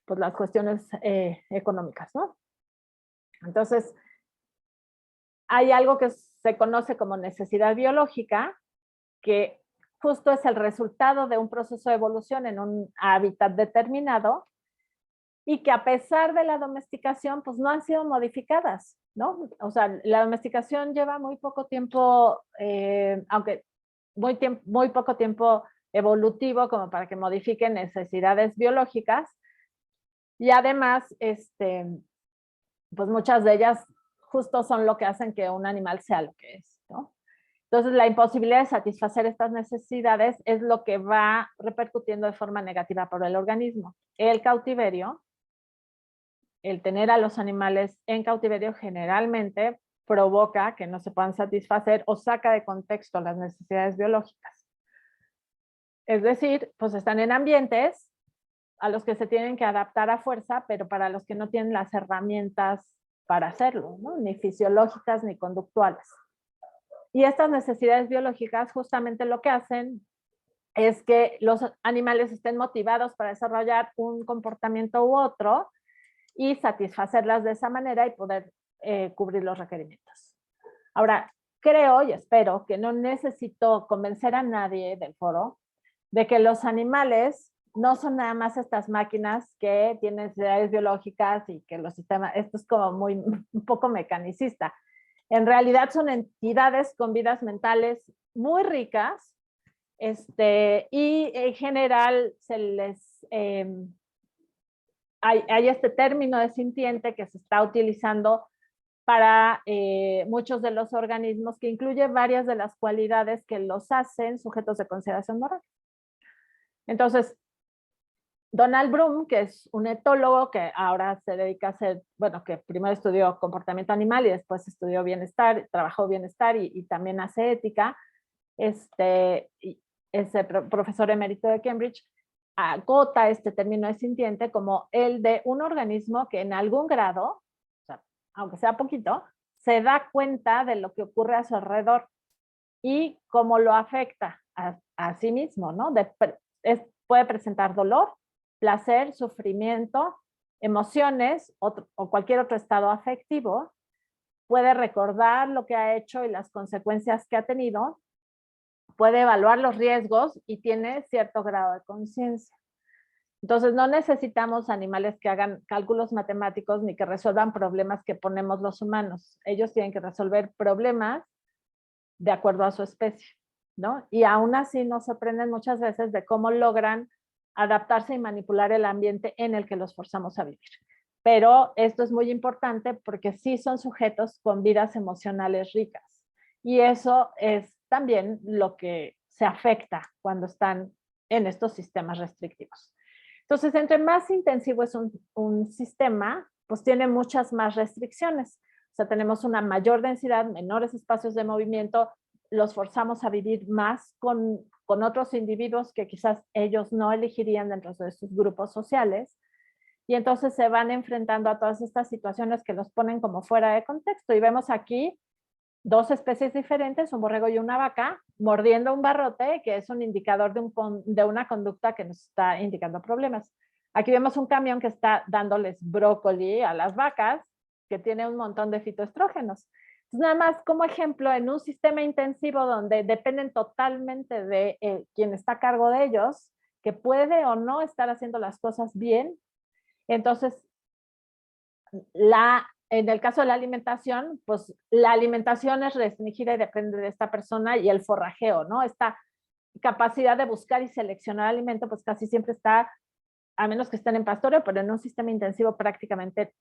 pues las cuestiones económicas, ¿no? Entonces, hay algo que se conoce como necesidad biológica, que justo es el resultado de un proceso de evolución en un hábitat determinado y que a pesar de la domesticación, pues no han sido modificadas, ¿no? O sea, la domesticación lleva muy poco tiempo, aunque muy poco tiempo evolutivo como para que modifiquen necesidades biológicas. Y además, pues muchas de ellas justo son lo que hacen que un animal sea lo que es, ¿no? Entonces, la imposibilidad de satisfacer estas necesidades es lo que va repercutiendo de forma negativa por el organismo. El cautiverio, el tener a los animales en cautiverio generalmente provoca que no se puedan satisfacer o saca de contexto las necesidades biológicas. Es decir, pues están en ambientes a los que se tienen que adaptar a fuerza, pero para los que no tienen las herramientas para hacerlo, ¿no? Ni fisiológicas ni conductuales. Y estas necesidades biológicas justamente lo que hacen es que los animales estén motivados para desarrollar un comportamiento u otro y satisfacerlas de esa manera y poder cubrir los requerimientos. Ahora, creo y espero que no necesito convencer a nadie del foro de que los animales no son nada más estas máquinas que tienen necesidades biológicas y que los sistemas, esto es como muy, un poco mecanicista. En realidad son entidades con vidas mentales muy ricas, y en general se les, hay este término de sintiente que se está utilizando para muchos de los organismos, que incluye varias de las cualidades que los hacen sujetos de consideración moral. Entonces, Donald Bloom, que es un etólogo que ahora se dedica a hacer, bueno, que primero estudió comportamiento animal y después estudió bienestar, trabajó bienestar y también hace ética, profesor emérito de Cambridge, agota este término de sintiente como el de un organismo que en algún grado, o sea, aunque sea poquito, se da cuenta de lo que ocurre a su alrededor y cómo lo afecta a sí mismo, ¿no? Puede presentar dolor, placer, sufrimiento, emociones o cualquier otro estado afectivo, puede recordar lo que ha hecho y las consecuencias que ha tenido, puede evaluar los riesgos y tiene cierto grado de conciencia. Entonces no necesitamos animales que hagan cálculos matemáticos ni que resuelvan problemas que ponemos los humanos. Ellos tienen que resolver problemas de acuerdo a su especie. ¿no? Y aún así nos sorprenden muchas veces de cómo logran adaptarse y manipular el ambiente en el que los forzamos a vivir. Pero esto es muy importante porque sí son sujetos con vidas emocionales ricas. Y eso es también lo que se afecta cuando están en estos sistemas restrictivos. Entonces, entre más intensivo es un sistema, pues tiene muchas más restricciones. O sea, tenemos una mayor densidad, menores espacios de movimiento, los forzamos a vivir más con otros individuos que quizás ellos no elegirían dentro de sus grupos sociales. Y entonces se van enfrentando a todas estas situaciones que los ponen como fuera de contexto. Y vemos aquí dos especies diferentes, un borrego y una vaca, mordiendo un barrote, que es un indicador de una conducta que nos está indicando problemas. Aquí vemos un camión que está dándoles brócoli a las vacas, que tiene un montón de fitoestrógenos. Entonces, nada más como ejemplo, en un sistema intensivo donde dependen totalmente de quien está a cargo de ellos, que puede o no estar haciendo las cosas bien, entonces en el caso de la alimentación, pues la alimentación es restringida y depende de esta persona, y el forrajeo, ¿no? Esta capacidad de buscar y seleccionar alimento, pues casi siempre está, a menos que estén en pastoreo, pero en un sistema intensivo prácticamente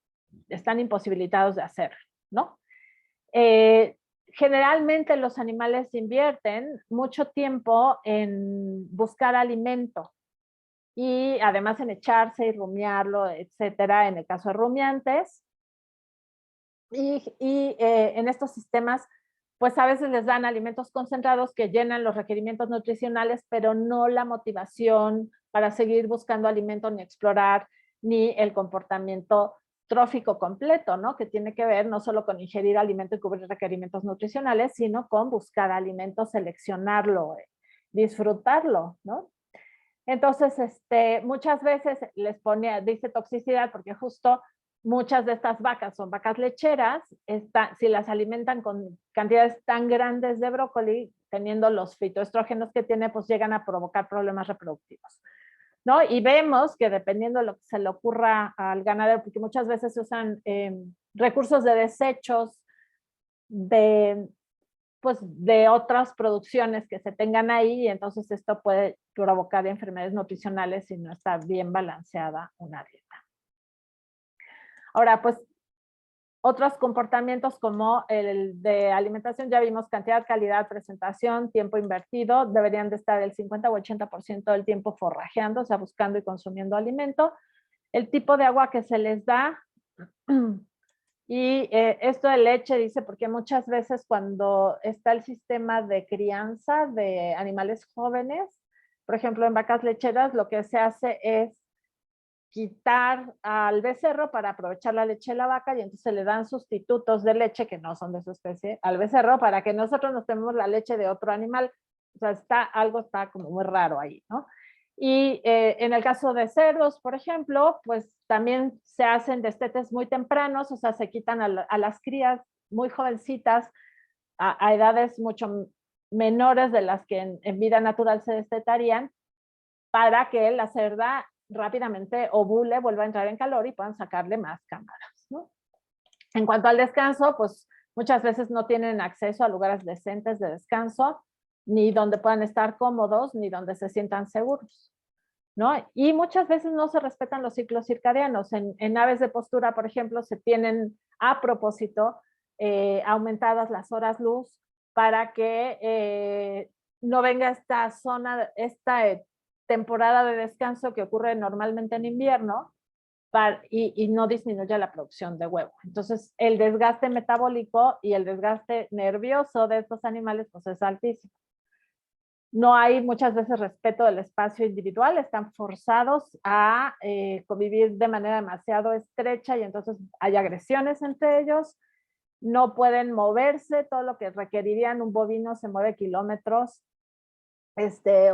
están imposibilitados de hacerlo, ¿no? Generalmente los animales invierten mucho tiempo en buscar alimento y además en echarse y rumiarlo, etcétera, en el caso de rumiantes. En estos sistemas, pues a veces les dan alimentos concentrados que llenan los requerimientos nutricionales, pero no la motivación para seguir buscando alimento, ni explorar, ni el comportamiento trófico completo, ¿no? Que tiene que ver no solo con ingerir alimento y cubrir requerimientos nutricionales, sino con buscar alimento, seleccionarlo, disfrutarlo, ¿no? Entonces, muchas veces les dice toxicidad, porque justo muchas de estas vacas son vacas lecheras, si las alimentan con cantidades tan grandes de brócoli, teniendo los fitoestrógenos que tiene, pues llegan a provocar problemas reproductivos, ¿no? Y vemos que dependiendo de lo que se le ocurra al ganadero, porque muchas veces se usan recursos de desechos pues de otras producciones que se tengan ahí, y entonces esto puede provocar enfermedades nutricionales si no está bien balanceada una dieta. Ahora, pues otros comportamientos como el de alimentación, ya vimos cantidad, calidad, presentación, tiempo invertido, deberían de estar el 50 o 80% del tiempo forrajeando, o sea, buscando y consumiendo alimento. El tipo de agua que se les da, y esto de leche, dice, porque muchas veces cuando está el sistema de crianza de animales jóvenes, por ejemplo, en vacas lecheras, lo que se hace es quitar al becerro para aprovechar la leche de la vaca, y entonces le dan sustitutos de leche que no son de su especie al becerro para que nosotros nos tomemos la leche de otro animal. O sea, algo está como muy raro ahí, ¿no? Y en el caso de cerdos, por ejemplo, pues también se hacen destetes muy tempranos, o sea, se quitan a las crías muy jovencitas a edades mucho menores de las que en vida natural se destetarían, para que la cerda rápidamente ovule, vuelva a entrar en calor y puedan sacarle más cámaras, ¿no? En cuanto al descanso, pues muchas veces no tienen acceso a lugares decentes de descanso, ni donde puedan estar cómodos, ni donde se sientan seguros, ¿no? Y muchas veces no se respetan los ciclos circadianos. En aves de postura, por ejemplo, se tienen a propósito aumentadas las horas luz para que no venga esta zona, esta temporada de descanso que ocurre normalmente en invierno, y no disminuya la producción de huevo. Entonces, el desgaste metabólico y el desgaste nervioso de estos animales pues es altísimo. No hay muchas veces respeto del espacio individual, están forzados a convivir de manera demasiado estrecha, y entonces hay agresiones entre ellos, no pueden moverse, todo lo que requerirían un bovino se mueve kilómetros,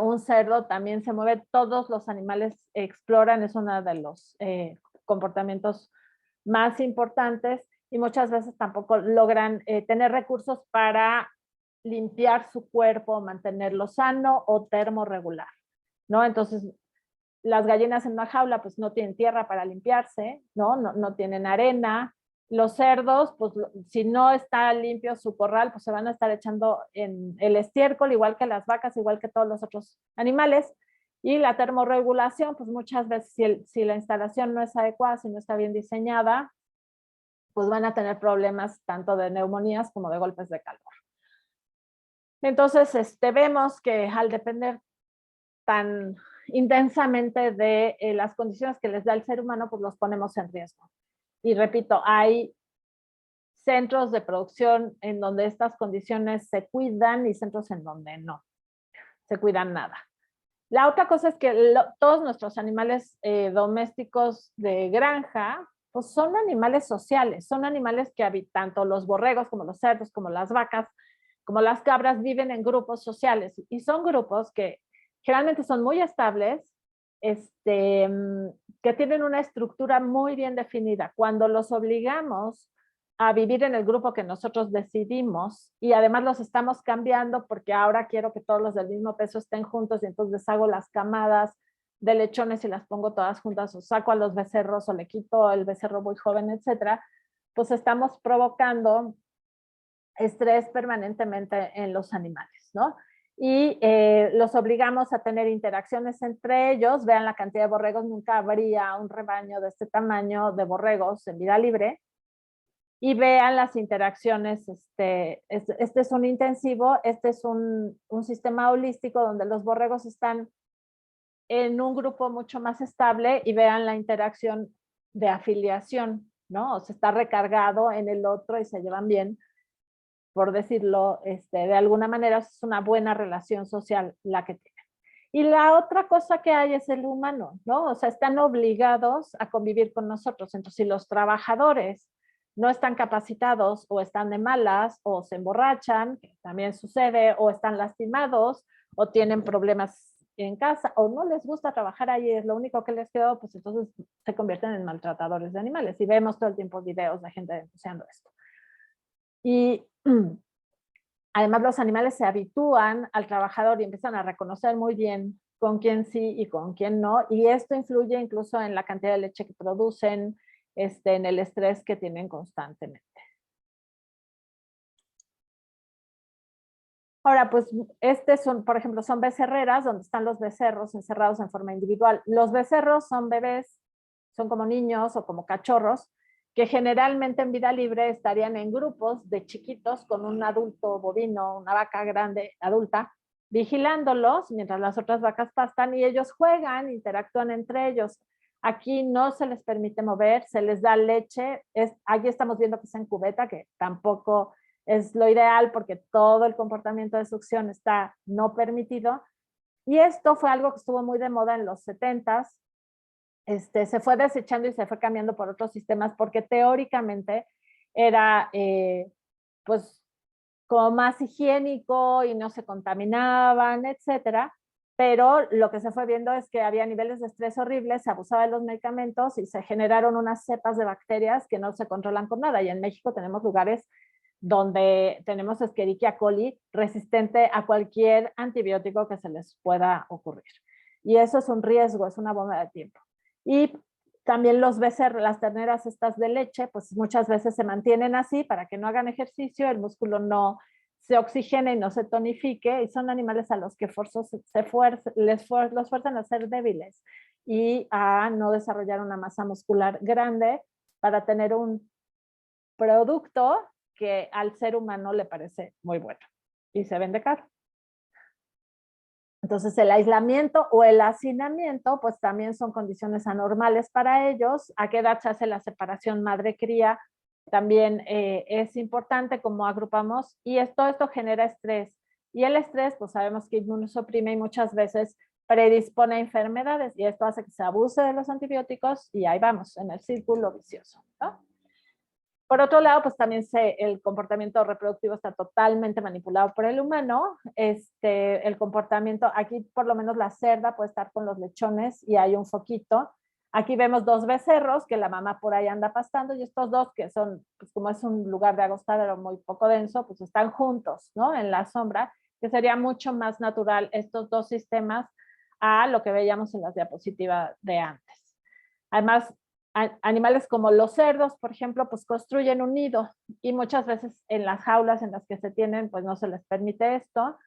un cerdo también se mueve, todos los animales exploran, es uno de los comportamientos más importantes, y muchas veces tampoco logran tener recursos para limpiar su cuerpo, mantenerlo sano o termorregular, ¿no? Entonces, las gallinas en una jaula pues no tienen tierra para limpiarse, ¿no? No tienen arena, Los cerdos, pues si no está limpio su corral, pues se van a estar echando en el estiércol, igual que las vacas, igual que todos los otros animales. Y la termorregulación, pues muchas veces si la instalación no es adecuada, si no está bien diseñada, pues van a tener problemas tanto de neumonías como de golpes de calor. Entonces, vemos que al depender tan intensamente de las condiciones que les da el ser humano, pues los ponemos en riesgo. Y repito, hay centros de producción en donde estas condiciones se cuidan y centros en donde no se cuidan nada. La otra cosa es que todos nuestros animales domésticos de granja, pues son animales sociales, son animales que habitan, tanto los borregos como los cerdos, como las vacas, como las cabras, viven en grupos sociales y son grupos que generalmente son muy estables, que tienen una estructura muy bien definida. Cuando los obligamos a vivir en el grupo que nosotros decidimos y además los estamos cambiando porque ahora quiero que todos los del mismo peso estén juntos y entonces hago las camadas de lechones y las pongo todas juntas o saco a los becerros o le quito el becerro muy joven, etcétera, pues estamos provocando estrés permanentemente en los animales, ¿no? Y los obligamos a tener interacciones entre ellos. Vean la cantidad de borregos, nunca habría un rebaño de este tamaño de borregos en vida libre. Y vean las interacciones, este es un intensivo, este es un sistema holístico donde los borregos están en un grupo mucho más estable y vean la interacción de afiliación, ¿no? O sea, está recargado en el otro y se llevan bien, por decirlo de alguna manera, es una buena relación social la que tienen. Y la otra cosa que hay es el humano, ¿no? O sea, están obligados a convivir con nosotros. Entonces, si los trabajadores no están capacitados o están de malas o se emborrachan, que también sucede, o están lastimados o tienen problemas en casa o no les gusta trabajar ahí, es lo único que les quedó, pues entonces se convierten en maltratadores de animales. Y vemos todo el tiempo videos de gente denunciando esto. Y además los animales se habitúan al trabajador y empiezan a reconocer muy bien con quién sí y con quién no, y esto influye incluso en la cantidad de leche que producen, en el estrés que tienen constantemente. Ahora, pues son, por ejemplo, son becerreras donde están los becerros encerrados en forma individual. Los becerros son bebés, son como niños o como cachorros, que generalmente en vida libre estarían en grupos de chiquitos con un adulto bovino, una vaca grande, adulta, vigilándolos mientras las otras vacas pastan y ellos juegan, interactúan entre ellos. Aquí no se les permite mover, se les da leche. Aquí estamos viendo que es en cubeta, que tampoco es lo ideal porque todo el comportamiento de succión está no permitido. Y esto fue algo que estuvo muy de moda en los 70s. Se fue desechando y se fue cambiando por otros sistemas porque teóricamente era pues como más higiénico y no se contaminaban, etcétera. Pero lo que se fue viendo es que había niveles de estrés horribles, se abusaba de los medicamentos y se generaron unas cepas de bacterias que no se controlan con nada. Y en México tenemos lugares donde tenemos Escherichia coli resistente a cualquier antibiótico que se les pueda ocurrir. Y eso es un riesgo, es una bomba de tiempo. Y también los becerros, las terneras estas de leche, pues muchas veces se mantienen así para que no hagan ejercicio, el músculo no se oxigene y no se tonifique, y son animales a los que los fuerzan a ser débiles y a no desarrollar una masa muscular grande para tener un producto que al ser humano le parece muy bueno y se vende caro. Entonces el aislamiento o el hacinamiento pues también son condiciones anormales para ellos. ¿A qué edad se hace la separación madre-cría? También es importante cómo agrupamos y todo esto genera estrés. Y el estrés pues sabemos que inmunosuprime y muchas veces predispone a enfermedades y esto hace que se abuse de los antibióticos y ahí vamos en el círculo vicioso, ¿no? Por otro lado, pues también el comportamiento reproductivo está totalmente manipulado por el humano. El comportamiento, aquí por lo menos la cerda puede estar con los lechones y hay un foquito. Aquí vemos dos becerros que la mamá por ahí anda pastando y estos dos que son, pues como es un lugar de agostadero muy poco denso, pues están juntos, ¿no? En la sombra, que sería mucho más natural estos dos sistemas a lo que veíamos en las diapositivas de antes. Además, animales como los cerdos, por ejemplo, pues construyen un nido y muchas veces en las jaulas en las que se tienen, pues no se les permite esto.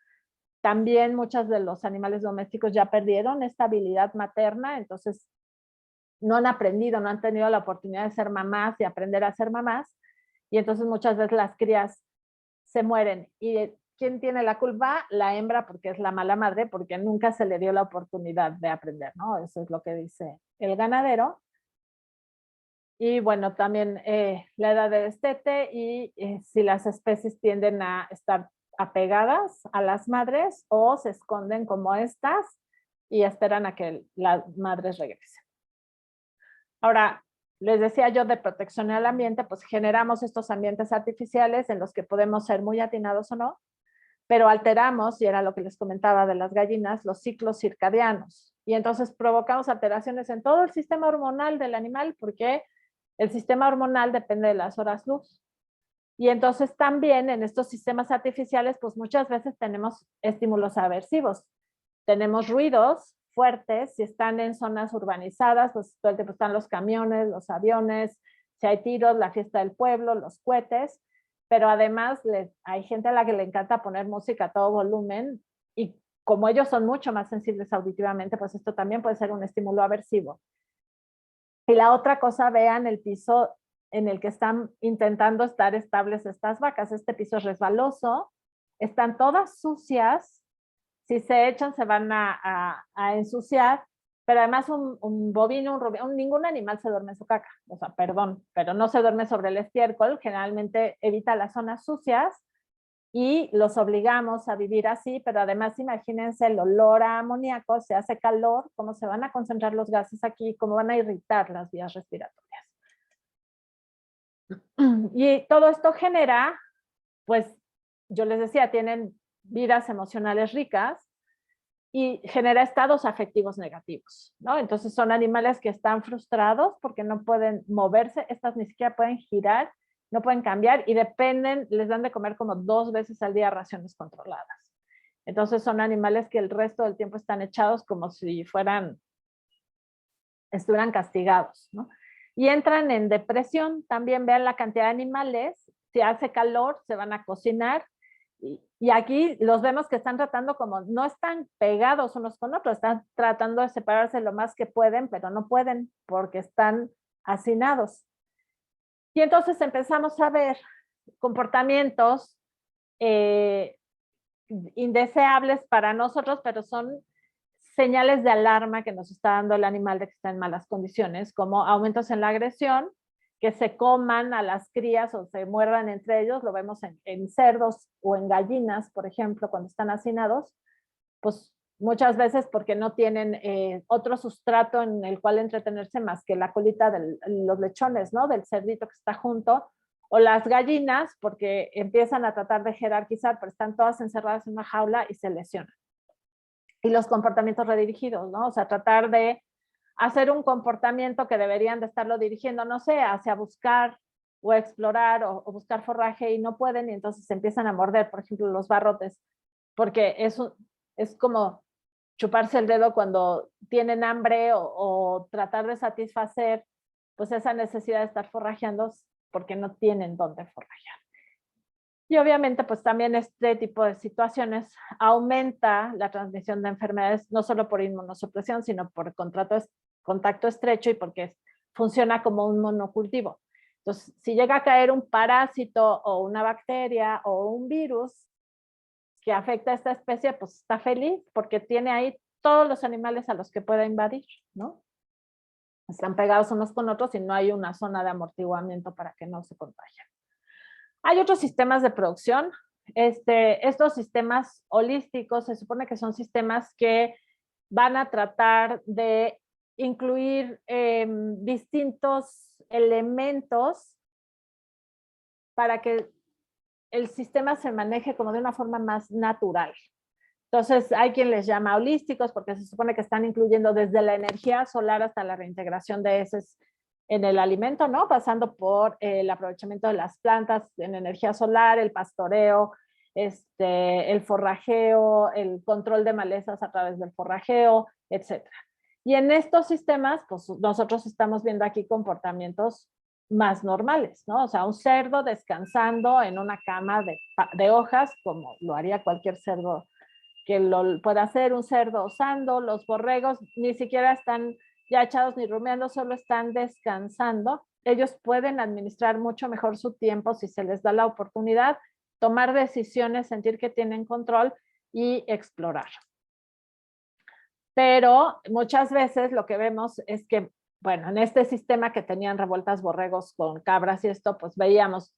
También muchos de los animales domésticos ya perdieron esta habilidad materna, entonces no han aprendido, no han tenido la oportunidad de ser mamás y aprender a ser mamás, y entonces muchas veces las crías se mueren. ¿Y quién tiene la culpa? La hembra, porque es la mala madre, porque nunca se le dio la oportunidad de aprender, ¿no? Eso es lo que dice el ganadero. Y bueno, también la edad de destete y si las especies tienden a estar apegadas a las madres o se esconden como estas y esperan a que las madres regresen. Ahora, les decía yo de protección al ambiente, pues generamos estos ambientes artificiales en los que podemos ser muy atinados o no, pero alteramos, y era lo que les comentaba de las gallinas, los ciclos circadianos. Y entonces provocamos alteraciones en todo el sistema hormonal del animal, porque el sistema hormonal depende de las horas luz. Y entonces también en estos sistemas artificiales, pues muchas veces tenemos estímulos aversivos. Tenemos ruidos fuertes, si están en zonas urbanizadas, pues todo el tiempo están los camiones, los aviones, si hay tiros, la fiesta del pueblo, los cohetes, pero además hay gente a la que le encanta poner música a todo volumen y como ellos son mucho más sensibles auditivamente, pues esto también puede ser un estímulo aversivo. Y la otra cosa, vean el piso en el que están intentando estar estables estas vacas. Este piso es resbaloso, están todas sucias, si se echan se van a ensuciar, pero además un bovino, ningún animal se duerme en su caca, o sea, perdón, pero no se duerme sobre el estiércol, generalmente evita las zonas sucias y los obligamos a vivir así, pero además imagínense el olor a amoníaco, se hace calor, cómo se van a concentrar los gases aquí, cómo van a irritar las vías respiratorias. Y todo esto genera, pues, yo les decía, tienen vidas emocionales ricas y genera estados afectivos negativos, ¿no? Entonces son animales que están frustrados porque no pueden moverse, estas ni siquiera pueden girar, no pueden cambiar y dependen, les dan de comer como 2 veces al día raciones controladas. Entonces son animales que el resto del tiempo están echados como si estuvieran castigados, ¿no? Y entran en depresión, también vean la cantidad de animales, si hace calor se van a cocinar, y aquí los vemos que están tratando como, no están pegados unos con otros, están tratando de separarse lo más que pueden, pero no pueden porque están hacinados. Y entonces empezamos a ver comportamientos indeseables para nosotros, pero son señales de alarma que nos está dando el animal de que está en malas condiciones, como aumentos en la agresión, que se coman a las crías o se muerdan entre ellos, lo vemos en cerdos o en gallinas, por ejemplo, cuando están hacinados, pues muchas veces porque no tienen otro sustrato en el cual entretenerse más que la colita de los lechones, ¿no? Del cerdito que está junto, o las gallinas porque empiezan a tratar de jerarquizar, pero están todas encerradas en una jaula y se lesionan. Y los comportamientos redirigidos, ¿no? O sea, tratar de hacer un comportamiento que deberían de estarlo dirigiendo, no sé, hacia buscar o explorar o buscar forraje y no pueden y entonces se empiezan a morder, por ejemplo, los barrotes, porque es como chuparse el dedo cuando tienen hambre o tratar de satisfacer pues esa necesidad de estar forrajeando porque no tienen dónde forrajear. Y obviamente, pues también este tipo de situaciones aumenta la transmisión de enfermedades, no solo por inmunosupresión, sino por contacto estrecho y porque funciona como un monocultivo. Entonces, si llega a caer un parásito o una bacteria o un virus que afecta a esta especie, pues está feliz porque tiene ahí todos los animales a los que pueda invadir, ¿no? Están pegados unos con otros y no hay una zona de amortiguamiento para que no se contagien. Hay otros sistemas de producción. Estos sistemas holísticos se supone que son sistemas que van a tratar de incluir distintos elementos para que el sistema se maneje como de una forma más natural. Entonces, hay quien les llama holísticos porque se supone que están incluyendo desde la energía solar hasta la reintegración de heces en el alimento, ¿no? Pasando por el aprovechamiento de las plantas en energía solar, el pastoreo, el forrajeo, el control de malezas a través del forrajeo, etc. Y en estos sistemas, pues nosotros estamos viendo aquí comportamientos más normales, ¿no? O sea, un cerdo descansando en una cama de hojas, como lo haría cualquier cerdo que lo pueda hacer, un cerdo osando. Los borregos ni siquiera están ya echados ni rumiando, solo están descansando. Ellos pueden administrar mucho mejor su tiempo si se les da la oportunidad, tomar decisiones, sentir que tienen control y explorar. Pero muchas veces lo que vemos es que, bueno, en este sistema que tenían revueltas borregos con cabras y esto, pues veíamos,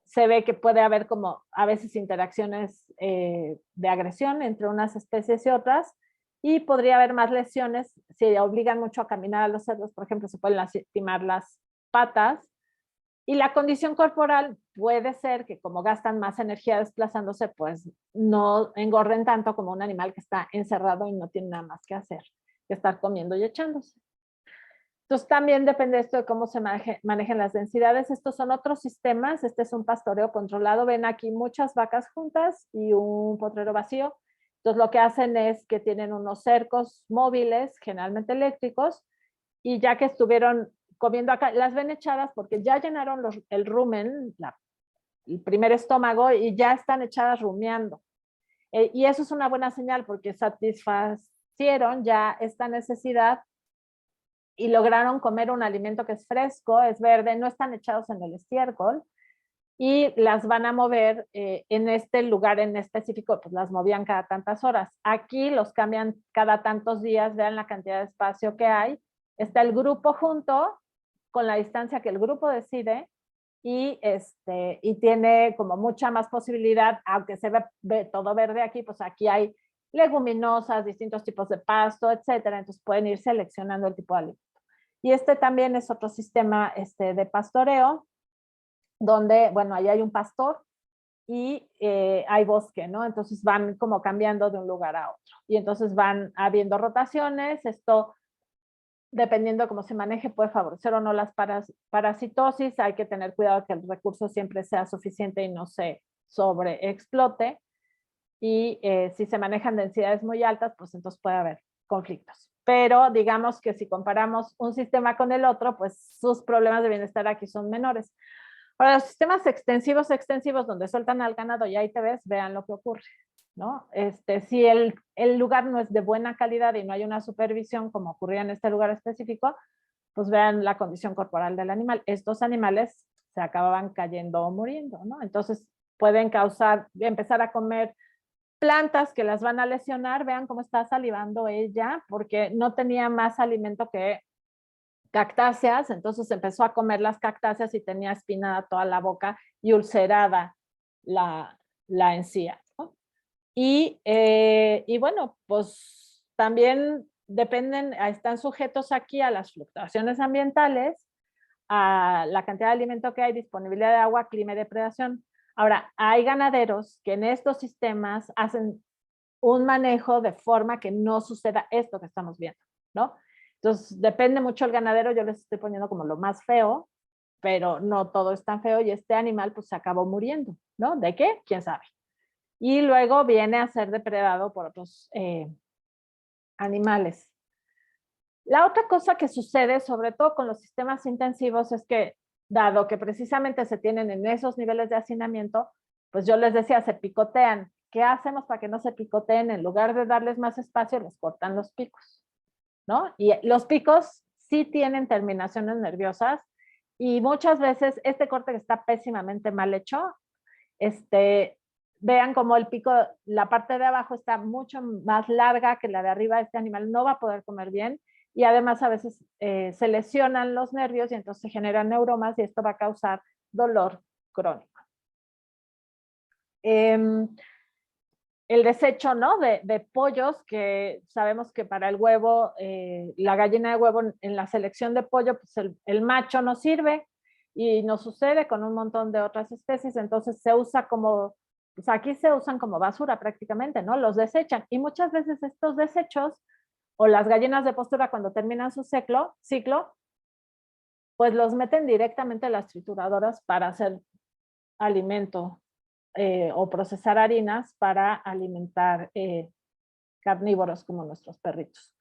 se ve que puede haber como a veces interacciones de agresión entre unas especies y otras, y podría haber más lesiones si obligan mucho a caminar a los cerdos. Por ejemplo, se pueden lastimar las patas, y la condición corporal puede ser que como gastan más energía desplazándose, pues no engorden tanto como un animal que está encerrado y no tiene nada más que hacer que estar comiendo y echándose. Entonces también depende esto de cómo se manejen las densidades. Estos son otros sistemas. Este es un pastoreo controlado. Ven aquí muchas vacas juntas y un potrero vacío. Entonces lo que hacen es que tienen unos cercos móviles, generalmente eléctricos, y ya que estuvieron comiendo acá, las ven echadas porque ya llenaron el rumen, el primer estómago, y ya están echadas rumiando. Y eso es una buena señal porque satisfacieron ya esta necesidad y lograron comer un alimento que es fresco, es verde, no están echados en el estiércol, y las van a mover en este lugar en específico, pues las movían cada tantas horas. Aquí los cambian cada tantos días, vean la cantidad de espacio que hay. Está el grupo junto, con la distancia que el grupo decide, y tiene como mucha más posibilidad, aunque se ve todo verde aquí, pues aquí hay leguminosas, distintos tipos de pasto, etcétera. Entonces pueden ir seleccionando el tipo de alimento. Y este también es otro sistema de pastoreo, donde, bueno, ahí hay un pastor y hay bosque, ¿no? Entonces van como cambiando de un lugar a otro. Y entonces van habiendo rotaciones. Esto, dependiendo de cómo se maneje, puede favorecer o no las parasitosis. Hay que tener cuidado que el recurso siempre sea suficiente y no se sobreexplote. Y si se manejan densidades muy altas, pues entonces puede haber conflictos. Pero digamos que si comparamos un sistema con el otro, pues sus problemas de bienestar aquí son menores. Ahora, los sistemas extensivos, donde sueltan al ganado y ahí te ves, vean lo que ocurre, ¿no? Si el lugar no es de buena calidad y no hay una supervisión, como ocurría en este lugar específico, pues vean la condición corporal del animal. Estos animales se acababan cayendo o muriendo, ¿no? Entonces pueden empezar a comer plantas que las van a lesionar. Vean cómo está salivando ella, porque no tenía más alimento que cactáceas. Entonces empezó a comer las cactáceas y tenía espinada toda la boca y ulcerada la encía, ¿no? Y bueno, pues también están sujetos aquí a las fluctuaciones ambientales, a la cantidad de alimento que hay, disponibilidad de agua, clima y depredación. Ahora, hay ganaderos que en estos sistemas hacen un manejo de forma que no suceda esto que estamos viendo, ¿no? Entonces, depende mucho el ganadero. Yo les estoy poniendo como lo más feo, pero no todo es tan feo, y este animal pues se acabó muriendo, ¿no? ¿De qué? ¿Quién sabe? Y luego viene a ser depredado por otros animales. La otra cosa que sucede, sobre todo con los sistemas intensivos, es que dado que precisamente se tienen en esos niveles de hacinamiento, pues yo les decía, se picotean. ¿Qué hacemos para que no se picoteen? En lugar de darles más espacio, les cortan los picos, ¿no? Y los picos sí tienen terminaciones nerviosas, y muchas veces este corte que está pésimamente mal hecho, vean como el pico, la parte de abajo está mucho más larga que la de arriba. Este animal no va a poder comer bien, y además a veces se lesionan los nervios y entonces se generan neuromas, y esto va a causar dolor crónico. El desecho, ¿no? de pollos, que sabemos que para el huevo, la gallina de huevo, en la selección de pollo, pues el macho no sirve, y nos sucede con un montón de otras especies. Entonces se usa como, pues aquí se usan como basura prácticamente, ¿no? Los desechan, y muchas veces estos desechos, o las gallinas de postura cuando terminan su ciclo, pues los meten directamente a las trituradoras para hacer alimento, o procesar harinas para alimentar carnívoros como nuestros perritos.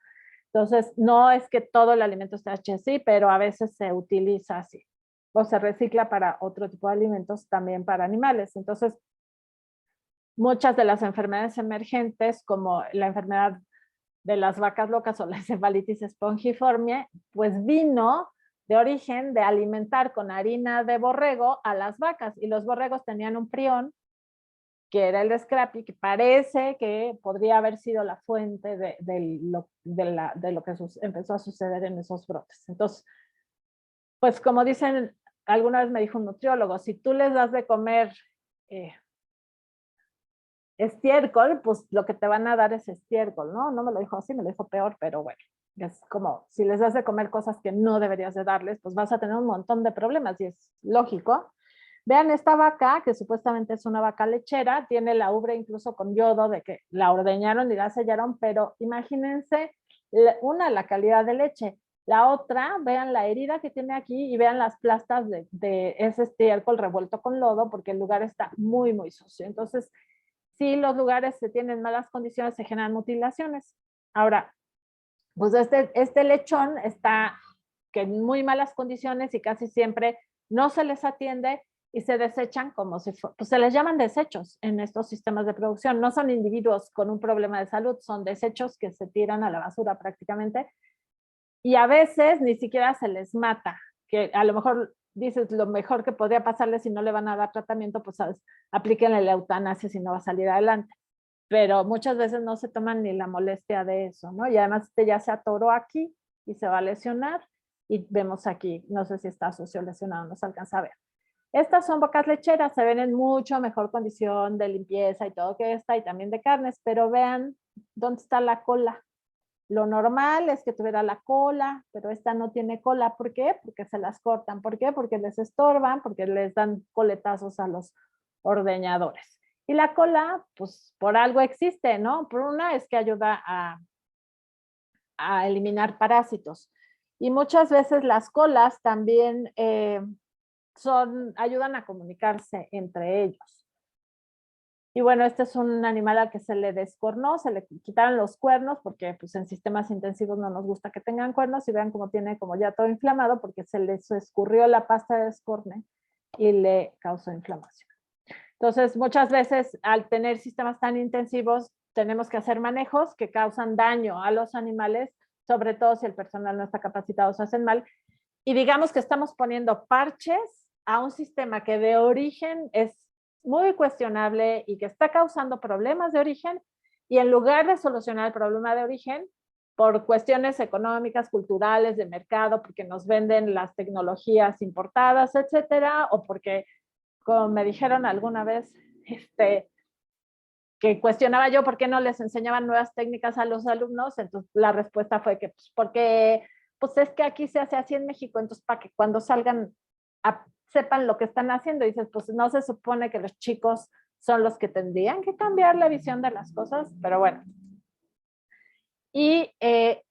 Entonces, no es que todo el alimento esté así, pero a veces se utiliza así o se recicla para otro tipo de alimentos también para animales. Entonces, muchas de las enfermedades emergentes, como la enfermedad de las vacas locas o la encefalitis espongiforme, pues vino de origen de alimentar con harina de borrego a las vacas, y los borregos tenían un prión que era el scrappy, que parece que podría haber sido la fuente de lo que empezó a suceder en esos brotes. Entonces, pues como dicen, alguna vez me dijo un nutriólogo, si tú les das de comer estiércol, pues lo que te van a dar es estiércol, ¿no? No me lo dijo así, me lo dijo peor, pero bueno, es como si les das de comer cosas que no deberías de darles, pues vas a tener un montón de problemas y es lógico. Vean esta vaca, que supuestamente es una vaca lechera, tiene la ubre incluso con yodo de que la ordeñaron y la sellaron, pero imagínense, la calidad de leche. La otra, vean la herida que tiene aquí y vean las plastas de ese estiércol revuelto con lodo, porque el lugar está muy, muy sucio. Entonces, si los lugares se tienen malas condiciones, se generan mutilaciones. Ahora, pues este lechón está que en muy malas condiciones y casi siempre no se les atiende y se desechan como si pues se les llaman desechos en estos sistemas de producción. No son individuos con un problema de salud, son desechos que se tiran a la basura prácticamente, y a veces ni siquiera se les mata, que a lo mejor dices lo mejor que podría pasarle si no le van a dar tratamiento, pues sabes, aplíquenle la eutanasia si no va a salir adelante. Pero muchas veces no se toman ni la molestia de eso, ¿no? Y además este ya se atoró aquí y se va a lesionar, y vemos aquí, no sé si está socio lesionado, no se alcanza a ver. Estas son vacas lecheras, se ven en mucho mejor condición de limpieza y todo que esta, y también de carnes, pero vean dónde está la cola. Lo normal es que tuviera la cola, pero esta no tiene cola. ¿Por qué? Porque se las cortan. ¿Por qué? Porque les estorban, porque les dan coletazos a los ordeñadores. Y la cola, pues por algo existe, ¿no? Por una es que ayuda a eliminar parásitos. Y muchas veces las colas también ayudan a comunicarse entre ellos. Y bueno, este es un animal al que se le descornó, se le quitaron los cuernos, porque pues en sistemas intensivos no nos gusta que tengan cuernos, y vean cómo tiene como ya todo inflamado, porque se les escurrió la pasta de descorne y le causó inflamación. Entonces, muchas veces al tener sistemas tan intensivos, tenemos que hacer manejos que causan daño a los animales, sobre todo si el personal no está capacitado, se hacen mal. Y digamos que estamos poniendo parches a un sistema que de origen es muy cuestionable y que está causando problemas de origen, y en lugar de solucionar el problema de origen por cuestiones económicas, culturales, de mercado, porque nos venden las tecnologías importadas, etcétera, o porque, como me dijeron alguna vez, que cuestionaba yo por qué no les enseñaban nuevas técnicas a los alumnos, entonces la respuesta fue que pues porque pues es que aquí se hace así en México, entonces para que cuando salgan sepan lo que están haciendo. Y dices, pues no se supone que los chicos son los que tendrían que cambiar la visión de las cosas, pero bueno. Y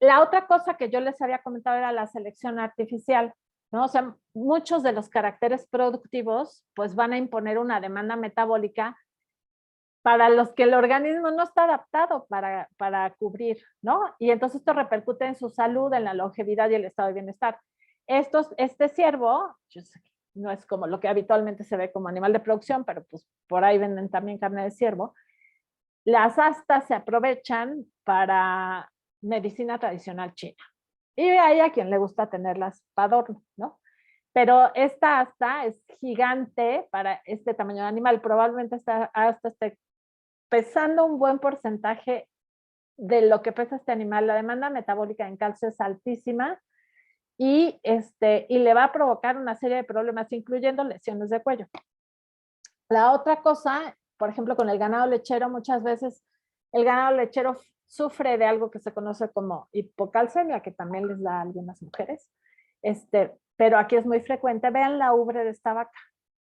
la otra cosa que yo les había comentado era la selección artificial, ¿no? O sea, muchos de los caracteres productivos pues van a imponer una demanda metabólica para los que el organismo no está adaptado para cubrir, ¿no? Y entonces esto repercute en su salud, en la longevidad y el estado de bienestar. Este ciervo, no es como lo que habitualmente se ve como animal de producción, pero pues por ahí venden también carne de ciervo. Las astas se aprovechan para medicina tradicional china. Y hay a quien le gusta tenerlas para adorno, ¿no? Pero esta asta es gigante para este tamaño de animal. Probablemente esta asta esté pesando un buen porcentaje de lo que pesa este animal. La demanda metabólica en calcio es altísima, y le va a provocar una serie de problemas, incluyendo lesiones de cuello. La otra cosa, por ejemplo, con el ganado lechero, muchas veces el ganado lechero sufre de algo que se conoce como hipocalcemia, que también les da a algunas mujeres, pero aquí es muy frecuente. Vean la ubre de esta vaca.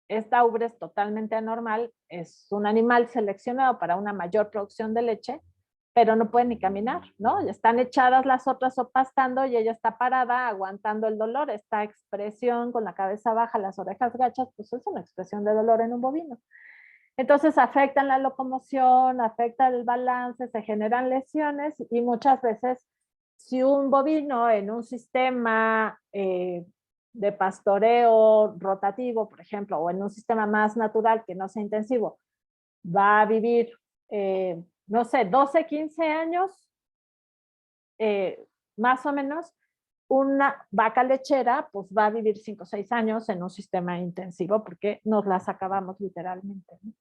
Esta ubre es totalmente anormal, es un animal seleccionado para una mayor producción de leche, pero no puede ni caminar, ¿no? Están echadas las otras o pastando, y ella está parada aguantando el dolor. Esta expresión con la cabeza baja, las orejas gachas, pues es una expresión de dolor en un bovino. Entonces afectan la locomoción, afecta el balance, se generan lesiones, y muchas veces si un bovino en un sistema de pastoreo rotativo, por ejemplo, o en un sistema más natural que no sea intensivo, va a vivir, no sé, 12, 15 años, más o menos, una vaca lechera pues va a vivir 5 o 6 años en un sistema intensivo porque nos las acabamos literalmente, ¿no?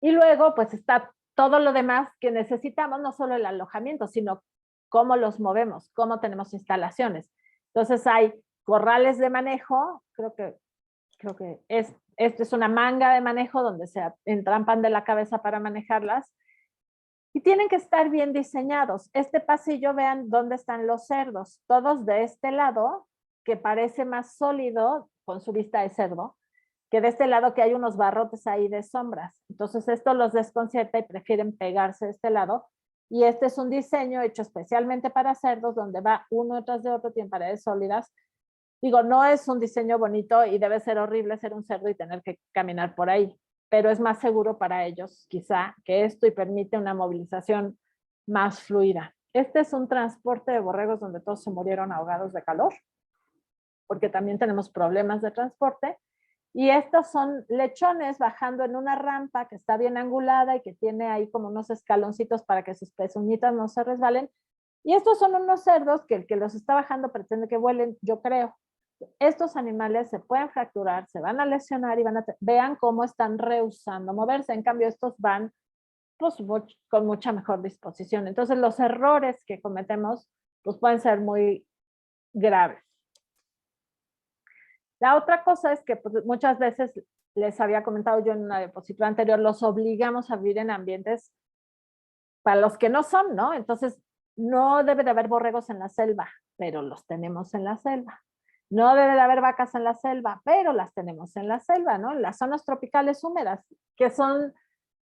Y luego pues está todo lo demás que necesitamos, no solo el alojamiento, sino cómo los movemos, cómo tenemos instalaciones. Entonces hay corrales de manejo, creo que esto es una manga de manejo donde se entrampan de la cabeza para manejarlas. Y tienen que estar bien diseñados. Este pasillo, vean dónde están los cerdos, todos de este lado, que parece más sólido con su vista de cerdo, que de este lado que hay unos barrotes ahí de sombras. Entonces esto los desconcierta y prefieren pegarse de este lado. Y este es un diseño hecho especialmente para cerdos, donde va uno tras de otro, tiene paredes sólidas. Digo, no es un diseño bonito y debe ser horrible ser un cerdo y tener que caminar por ahí, pero es más seguro para ellos, quizá, que esto y permite una movilización más fluida. Este es un transporte de borregos donde todos se murieron ahogados de calor, porque también tenemos problemas de transporte. Y estos son lechones bajando en una rampa que está bien angulada y que tiene ahí como unos escaloncitos para que sus pezuñitas no se resbalen. Y estos son unos cerdos que el que los está bajando pretende que vuelen, yo creo. Estos animales se pueden fracturar, se van a lesionar y vean cómo están rehusando moverse. En cambio, estos van pues, con mucha mejor disposición. Entonces, los errores que cometemos pues, pueden ser muy graves. La otra cosa es que pues, muchas veces, les había comentado yo en una diapositiva anterior, los obligamos a vivir en ambientes para los que no son, ¿no? Entonces, no debe de haber borregos en la selva, pero los tenemos en la selva. No debe de haber vacas en la selva, pero las tenemos en la selva, ¿no? Las zonas tropicales húmedas, que son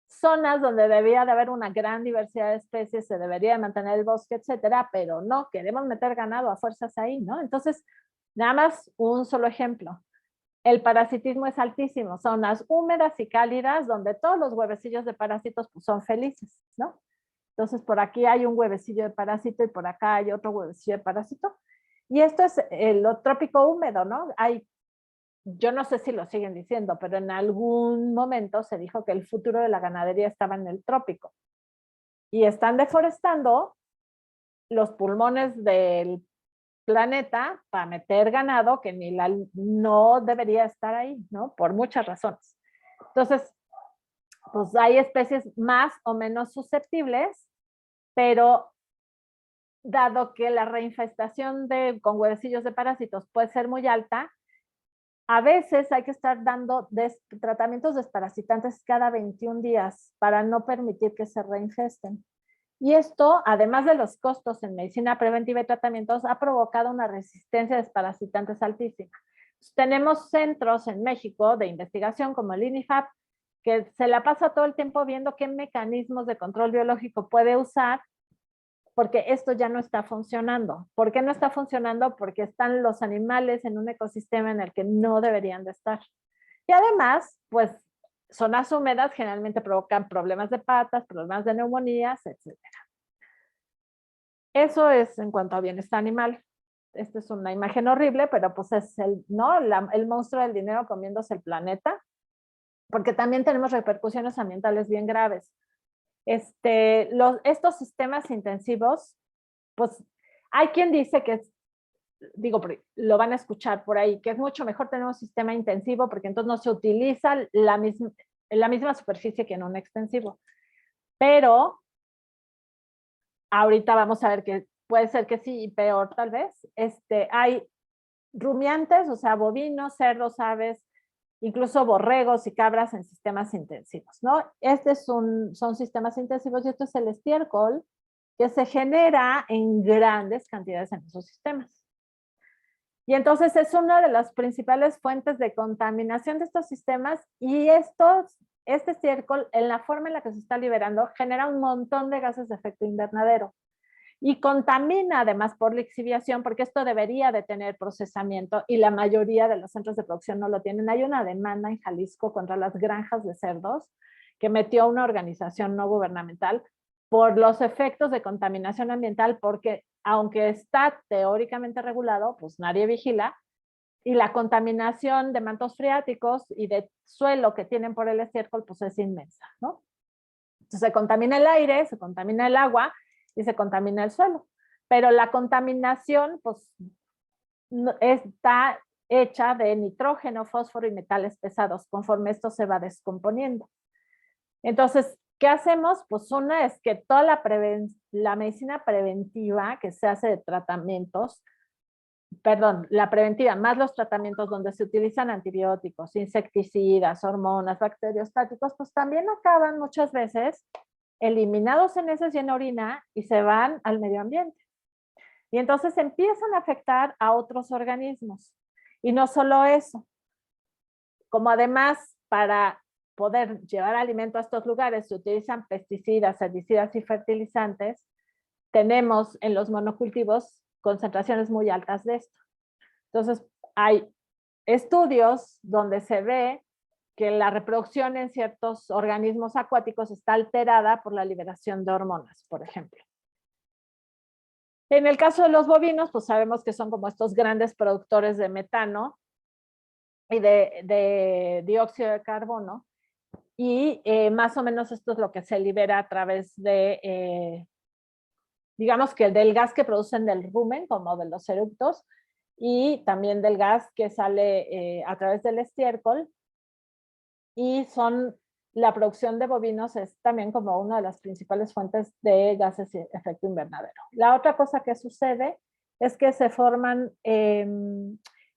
zonas donde debía de haber una gran diversidad de especies, se debería de mantener el bosque, etcétera, pero no, queremos meter ganado a fuerzas ahí, ¿no? Entonces, nada más un solo ejemplo. El parasitismo es altísimo, zonas húmedas y cálidas donde todos los huevecillos de parásitos pues, son felices, ¿no? Entonces, por aquí hay un huevecillo de parásito y por acá hay otro huevecillo de parásito. Y esto es el trópico húmedo, ¿no? Yo no sé si lo siguen diciendo, pero en algún momento se dijo que el futuro de la ganadería estaba en el trópico. Y están deforestando los pulmones del planeta para meter ganado que no debería estar ahí, ¿no? Por muchas razones. Entonces, pues hay especies más o menos susceptibles, pero dado que la reinfestación con huevecillos de parásitos puede ser muy alta, a veces hay que estar dando tratamientos desparasitantes cada 21 días para no permitir que se reinfesten. Y esto, además de los costos en medicina preventiva y tratamientos, ha provocado una resistencia a desparasitantes altísima. Tenemos centros en México de investigación como el INIFAP, que se la pasa todo el tiempo viendo qué mecanismos de control biológico puede usar, porque esto ya no está funcionando. ¿Por qué no está funcionando? Porque están los animales en un ecosistema en el que no deberían de estar. Y además, pues, zonas húmedas generalmente provocan problemas de patas, problemas de neumonías, etc. Eso es en cuanto a bienestar animal. Esta es una imagen horrible, pero pues es ¿no? El monstruo del dinero comiéndose el planeta, porque también tenemos repercusiones ambientales bien graves. Estos sistemas intensivos, pues hay quien dice que lo van a escuchar por ahí, que es mucho mejor tener un sistema intensivo porque entonces no se utiliza la misma superficie que en un extensivo. Pero ahorita vamos a ver que puede ser que sí y peor tal vez. Hay rumiantes, o sea, bovinos, cerdos, aves, incluso borregos y cabras en sistemas intensivos, ¿no? Son sistemas intensivos y esto es el estiércol que se genera en grandes cantidades en esos sistemas. Y entonces es una de las principales fuentes de contaminación de estos sistemas y este estiércol, en la forma en la que se está liberando, genera un montón de gases de efecto invernadero y contamina además por lixiviación, porque esto debería de tener procesamiento y la mayoría de los centros de producción no lo tienen. Hay una demanda en Jalisco contra las granjas de cerdos que metió una organización no gubernamental por los efectos de contaminación ambiental, porque aunque está teóricamente regulado, pues nadie vigila, y la contaminación de mantos freáticos y de suelo que tienen por el estiércol, pues es inmensa, ¿no? Entonces se contamina el aire, se contamina el agua y se contamina el suelo. Pero la contaminación, pues, está hecha de nitrógeno, fósforo y metales pesados, conforme esto se va descomponiendo. Entonces, ¿qué hacemos? Pues una es que toda la medicina preventiva que se hace de tratamientos, perdón, la preventiva más los tratamientos donde se utilizan antibióticos, insecticidas, hormonas, bacteriostáticos, pues también acaban muchas veces eliminados en heces y en orina y se van al medio ambiente. Y entonces empiezan a afectar a otros organismos. Y no solo eso, como además para poder llevar alimento a estos lugares se utilizan pesticidas, herbicidas y fertilizantes, tenemos en los monocultivos concentraciones muy altas de esto. Entonces, hay estudios donde se ve que la reproducción en ciertos organismos acuáticos está alterada por la liberación de hormonas, por ejemplo. En el caso de los bovinos, pues sabemos que son como estos grandes productores de metano y de dióxido de carbono, y más o menos esto es lo que se libera a través de, digamos que del gas que producen del rumen, como de los eructos, y también del gas que sale a través del estiércol, y la producción de bovinos es también como una de las principales fuentes de gases de efecto invernadero. La otra cosa que sucede es que se forman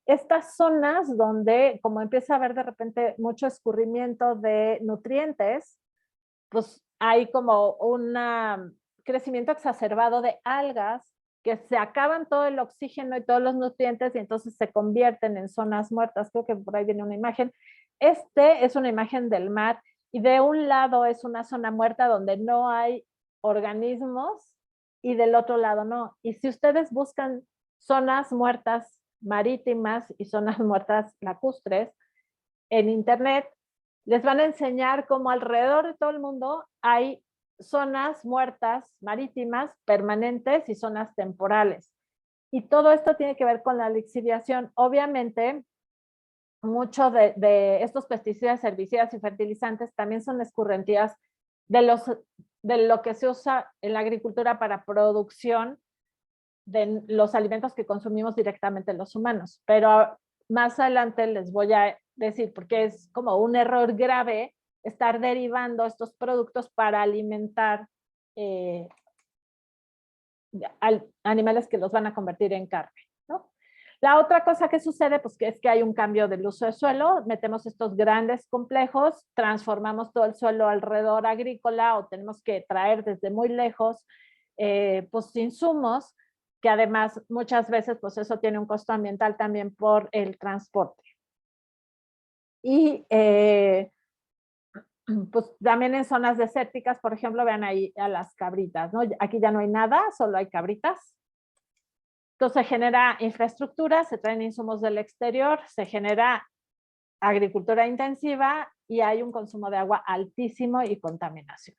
estas zonas donde, como empieza a haber de repente mucho escurrimiento de nutrientes, pues hay como un crecimiento exacerbado de algas que se acaban todo el oxígeno y todos los nutrientes y entonces se convierten en zonas muertas. Creo que por ahí viene una imagen. Es una imagen del mar y de un lado es una zona muerta donde no hay organismos y del otro lado no. Y si ustedes buscan zonas muertas marítimas y zonas muertas lacustres en internet, les van a enseñar cómo alrededor de todo el mundo hay zonas muertas marítimas permanentes y zonas temporales. Y todo esto tiene que ver con la lixiviación. Obviamente, muchos de estos pesticidas, herbicidas y fertilizantes también son escurrentías de lo que se usa en la agricultura para producción de los alimentos que consumimos directamente los humanos. Pero más adelante les voy a decir, porque es como un error grave estar derivando estos productos para alimentar animales que los van a convertir en carne, ¿no? La otra cosa que sucede, pues, es que hay un cambio del uso de suelo, metemos estos grandes complejos, transformamos todo el suelo alrededor agrícola o tenemos que traer desde muy lejos pues insumos que además muchas veces pues eso tiene un costo ambiental también por el transporte. Y pues también en zonas desérticas, por ejemplo, vean ahí a las cabritas, ¿no? Aquí ya no hay nada, solo hay cabritas. Entonces se genera infraestructura, se traen insumos del exterior, se genera agricultura intensiva y hay un consumo de agua altísimo y contaminación.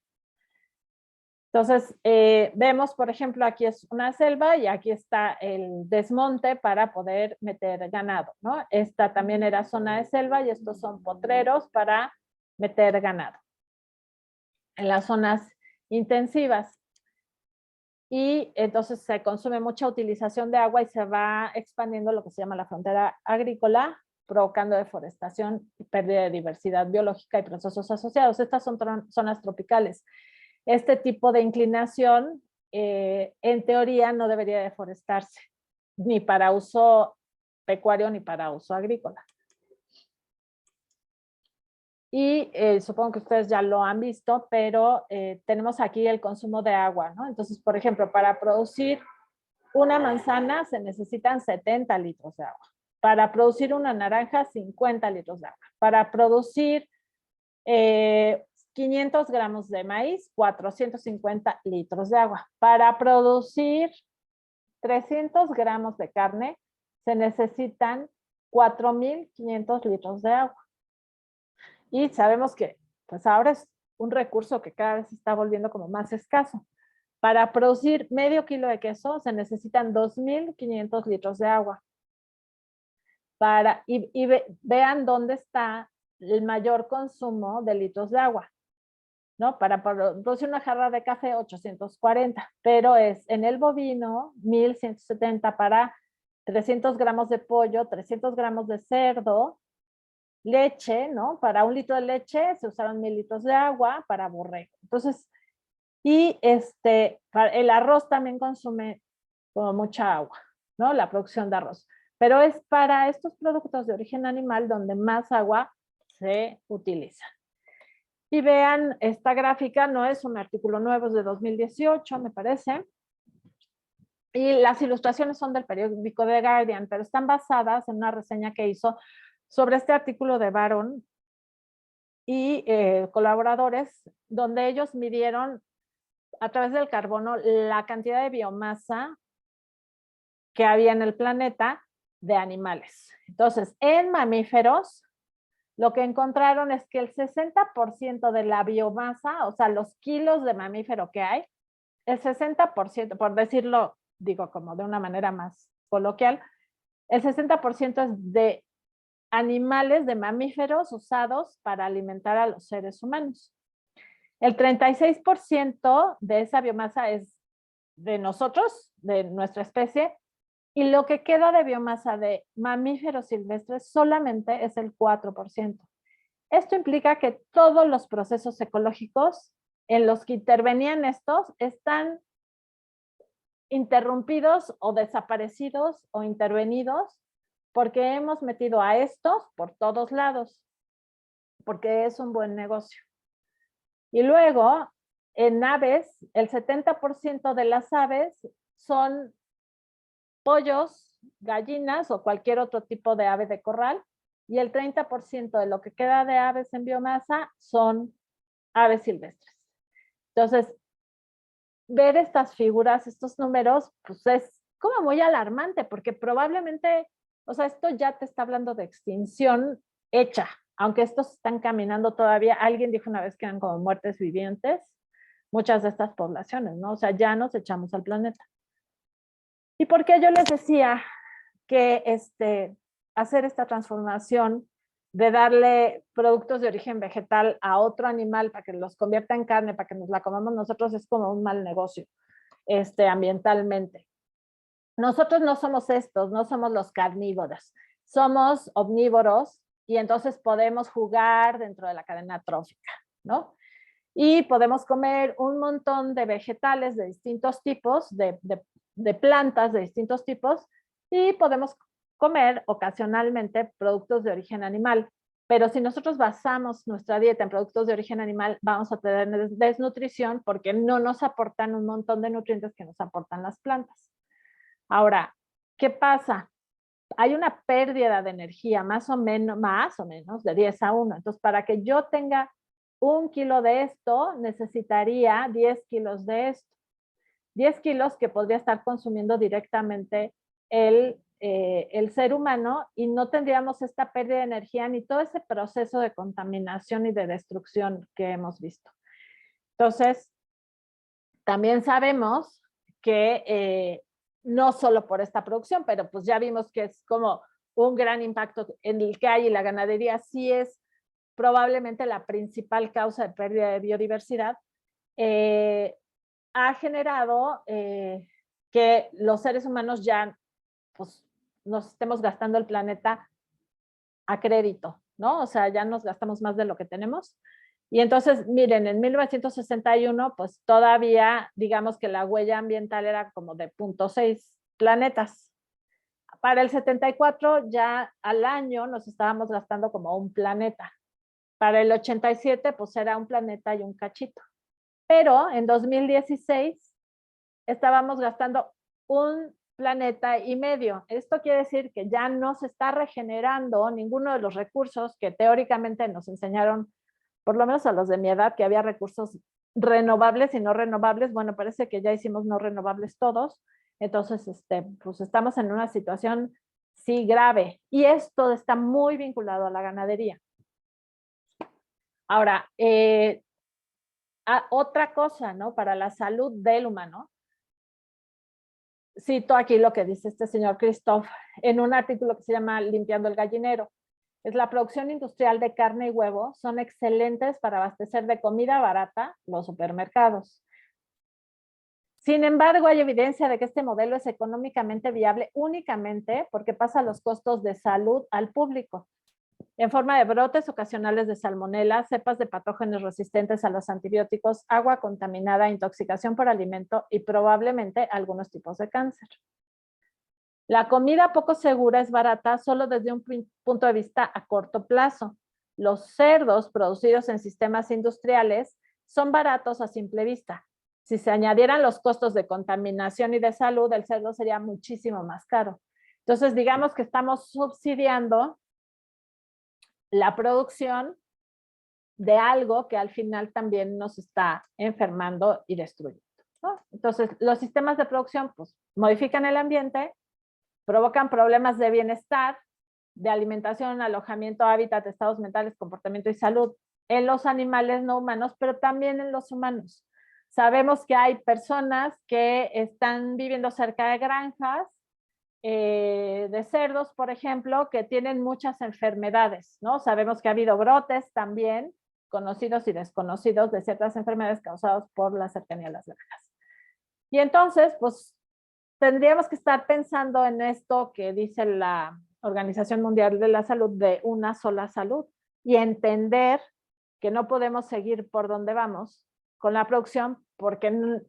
Entonces, vemos, por ejemplo, aquí es una selva y aquí está el desmonte para poder meter ganado, ¿no? Esta también era zona de selva y estos son potreros para meter ganado en las zonas intensivas. Y entonces se consume mucha utilización de agua y se va expandiendo lo que se llama la frontera agrícola, provocando deforestación y pérdida de diversidad biológica y procesos asociados. Estas son zonas tropicales. Este tipo de inclinación, en teoría, no debería deforestarse, ni para uso pecuario ni para uso agrícola. Y supongo que ustedes ya lo han visto, pero tenemos aquí el consumo de agua, ¿no? Entonces, por ejemplo, para producir una manzana se necesitan 70 litros de agua. Para producir una naranja, 50 litros de agua. Para producir 500 gramos de maíz, 450 litros de agua. Para producir 300 gramos de carne, se necesitan 4,500 litros de agua. Y sabemos que pues ahora es un recurso que cada vez se está volviendo como más escaso. Para producir medio kilo de queso se necesitan 2.500 litros de agua. Vean dónde está el mayor consumo de litros de agua, ¿no? Para producir una jarra de café, 840, pero es en el bovino, 1.170 para 300 gramos de pollo, 300 gramos de cerdo, leche, ¿no? Para 1 litro de leche se usaron 1.000 litros de agua para borrego. Entonces, y el arroz también consume como mucha agua, ¿no? La producción de arroz. Pero es para estos productos de origen animal donde más agua se utiliza. Y vean, esta gráfica no es un artículo nuevo, es de 2018, me parece. Y las ilustraciones son del periódico The Guardian, pero están basadas en una reseña que hizo sobre este artículo de Baron y colaboradores, donde ellos midieron a través del carbono la cantidad de biomasa que había en el planeta de animales. Entonces, en mamíferos, lo que encontraron es que el 60% de la biomasa, o sea, los kilos de mamífero que hay, el 60%, por decirlo, digo como de una manera más coloquial, el 60% es de animales, de mamíferos usados para alimentar a los seres humanos. El 36% de esa biomasa es de nosotros, de nuestra especie, y lo que queda de biomasa de mamíferos silvestres solamente es el 4%. Esto implica que todos los procesos ecológicos en los que intervenían estos están interrumpidos o desaparecidos o intervenidos porque hemos metido a estos por todos lados, porque es un buen negocio. Y luego, en aves, el 70% de las aves son pollos, gallinas o cualquier otro tipo de ave de corral, y el 30% de lo que queda de aves en biomasa son aves silvestres. Entonces, ver estas figuras, estos números, pues es como muy alarmante, porque probablemente, o sea, esto ya te está hablando de extinción hecha, aunque estos están caminando todavía. Alguien dijo una vez que eran como muertes vivientes, muchas de estas poblaciones, ¿no? O sea, ya nos echamos al planeta. ¿Y por qué yo les decía que hacer esta transformación de darle productos de origen vegetal a otro animal para que los convierta en carne, para que nos la comamos nosotros, es como un mal negocio ambientalmente? Nosotros no somos estos, no somos los carnívoros, somos omnívoros y entonces podemos jugar dentro de la cadena trófica, ¿no? Y podemos comer un montón de vegetales de distintos tipos, de plantas de distintos tipos, y podemos comer ocasionalmente productos de origen animal. Pero si nosotros basamos nuestra dieta en productos de origen animal, vamos a tener desnutrición porque no nos aportan un montón de nutrientes que nos aportan las plantas. Ahora, ¿qué pasa? Hay una pérdida de energía más o menos de 10:1. Entonces, para que yo tenga 1 kilo de esto, necesitaría 10 kilos de esto. 10 kilos que podría estar consumiendo directamente el ser humano y no tendríamos esta pérdida de energía ni todo ese proceso de contaminación y de destrucción que hemos visto. Entonces, también sabemos que no solo por esta producción, pero pues ya vimos que es como un gran impacto en el que hay, y la ganadería sí es probablemente la principal causa de pérdida de biodiversidad, ha generado que los seres humanos ya pues, nos estemos gastando el planeta a crédito, ¿no? O sea, ya nos gastamos más de lo que tenemos. Y entonces, miren, en 1961, pues todavía, digamos que la huella ambiental era como de 0.6 planetas. Para el 74, ya al año nos estábamos gastando como un planeta. Para el 87, pues era un planeta y un cachito. Pero en 2016 estábamos gastando un planeta y medio. Esto quiere decir que ya no se está regenerando ninguno de los recursos que teóricamente nos enseñaron, por lo menos a los de mi edad, que había recursos renovables y no renovables. Bueno, parece que ya hicimos no renovables todos. Entonces, pues estamos en una situación, sí, grave. Y esto está muy vinculado a la ganadería. Ahora, otra cosa, ¿no? Para la salud del humano. Cito aquí lo que dice este señor Christoph en un artículo que se llama Limpiando el gallinero. Es la producción industrial de carne y huevo son excelentes para abastecer de comida barata los supermercados. Sin embargo, hay evidencia de que este modelo es económicamente viable únicamente porque pasa los costos de salud al público, en forma de brotes ocasionales de salmonela, cepas de patógenos resistentes a los antibióticos, agua contaminada, intoxicación por alimento y probablemente algunos tipos de cáncer. La comida poco segura es barata solo desde un punto de vista a corto plazo. Los cerdos producidos en sistemas industriales son baratos a simple vista. Si se añadieran los costos de contaminación y de salud, el cerdo sería muchísimo más caro. Entonces, digamos que estamos subsidiando la producción de algo que al final también nos está enfermando y destruyendo, ¿no? Entonces, los sistemas de producción pues, modifican el ambiente, provocan problemas de bienestar, de alimentación, alojamiento, hábitat, estados mentales, comportamiento y salud en los animales no humanos, pero también en los humanos. Sabemos que hay personas que están viviendo cerca de granjas, de cerdos, por ejemplo, que tienen muchas enfermedades, ¿no? Sabemos que ha habido brotes también, conocidos y desconocidos, de ciertas enfermedades causadas por la cercanía a las granjas. Y entonces, pues, tendríamos que estar pensando en esto que dice la Organización Mundial de la Salud, de una sola salud, y entender que no podemos seguir por donde vamos con la producción, porque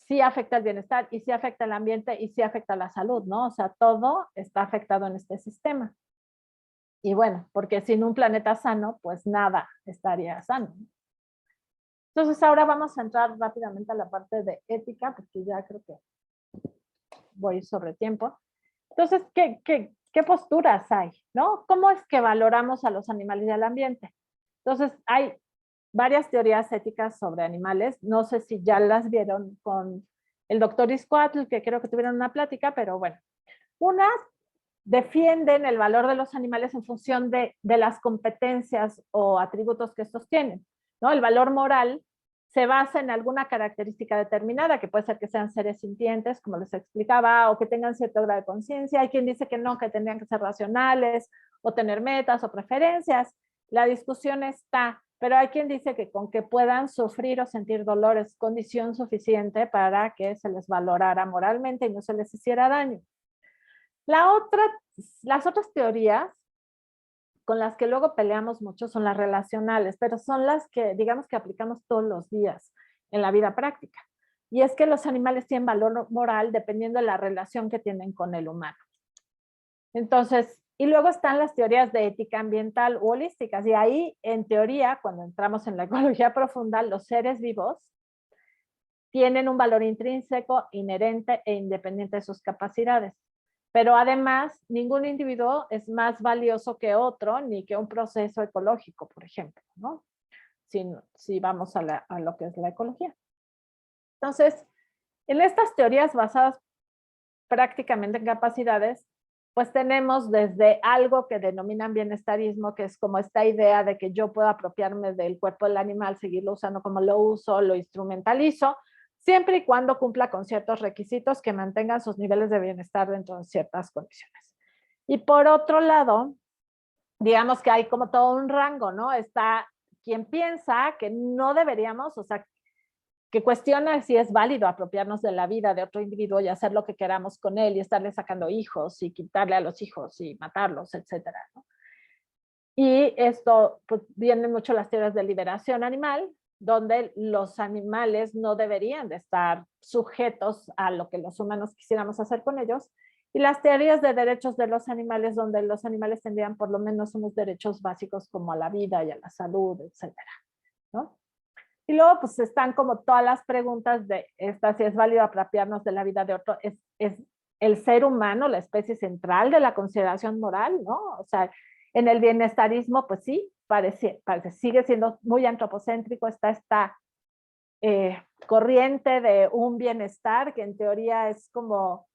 sí afecta el bienestar, y sí afecta el ambiente, y sí afecta la salud, ¿no? O sea, todo está afectado en este sistema. Y bueno, porque sin un planeta sano, pues nada estaría sano. Entonces ahora vamos a entrar rápidamente a la parte de ética, porque ya creo que voy sobre tiempo. Entonces, ¿qué posturas hay? ¿No? ¿Cómo es que valoramos a los animales y al ambiente? Entonces, hay varias teorías éticas sobre animales. No sé si ya las vieron con el doctor Iscoatl, que creo que tuvieron una plática, pero bueno. Unas defienden el valor de los animales en función de las competencias o atributos que estos tienen, ¿no? El valor moral se basa en alguna característica determinada, que puede ser que sean seres sintientes, como les explicaba, o que tengan cierto grado de conciencia. Hay quien dice que no, que tendrían que ser racionales, o tener metas o preferencias. La discusión está, pero hay quien dice que con que puedan sufrir o sentir dolor es condición suficiente para que se les valorara moralmente y no se les hiciera daño. Las otras teorías con las que luego peleamos mucho son las relacionales, pero son las que, digamos, que aplicamos todos los días en la vida práctica. Y es que los animales tienen valor moral dependiendo de la relación que tienen con el humano. Entonces, y luego están las teorías de ética ambiental u holísticas. Y ahí, en teoría, cuando entramos en la ecología profunda, los seres vivos tienen un valor intrínseco, inherente e independiente de sus capacidades. Pero además, ningún individuo es más valioso que otro, ni que un proceso ecológico, por ejemplo, ¿no? Si vamos a lo que es la ecología. Entonces, en estas teorías basadas prácticamente en capacidades, pues tenemos desde algo que denominan bienestarismo, que es como esta idea de que yo puedo apropiarme del cuerpo del animal, seguirlo usando como lo uso, lo instrumentalizo, siempre y cuando cumpla con ciertos requisitos que mantengan sus niveles de bienestar dentro de ciertas condiciones. Y por otro lado, digamos que hay como todo un rango, ¿no? Está quien piensa que no deberíamos, o sea, que cuestiona si es válido apropiarnos de la vida de otro individuo y hacer lo que queramos con él y estarle sacando hijos y quitarle a los hijos y matarlos, etcétera, ¿no? Y esto pues, viene mucho las teorías de liberación animal, donde los animales no deberían de estar sujetos a lo que los humanos quisiéramos hacer con ellos, y las teorías de derechos de los animales, donde los animales tendrían por lo menos unos derechos básicos como a la vida y a la salud, etcétera, ¿no? Y luego pues están como todas las preguntas de esta, si es válido apropiarnos de la vida de otro, es el ser humano la especie central de la consideración moral, ¿no? O sea, en el bienestarismo, pues sí, sigue siendo muy antropocéntrico, está esta corriente de un bienestar que en teoría es como,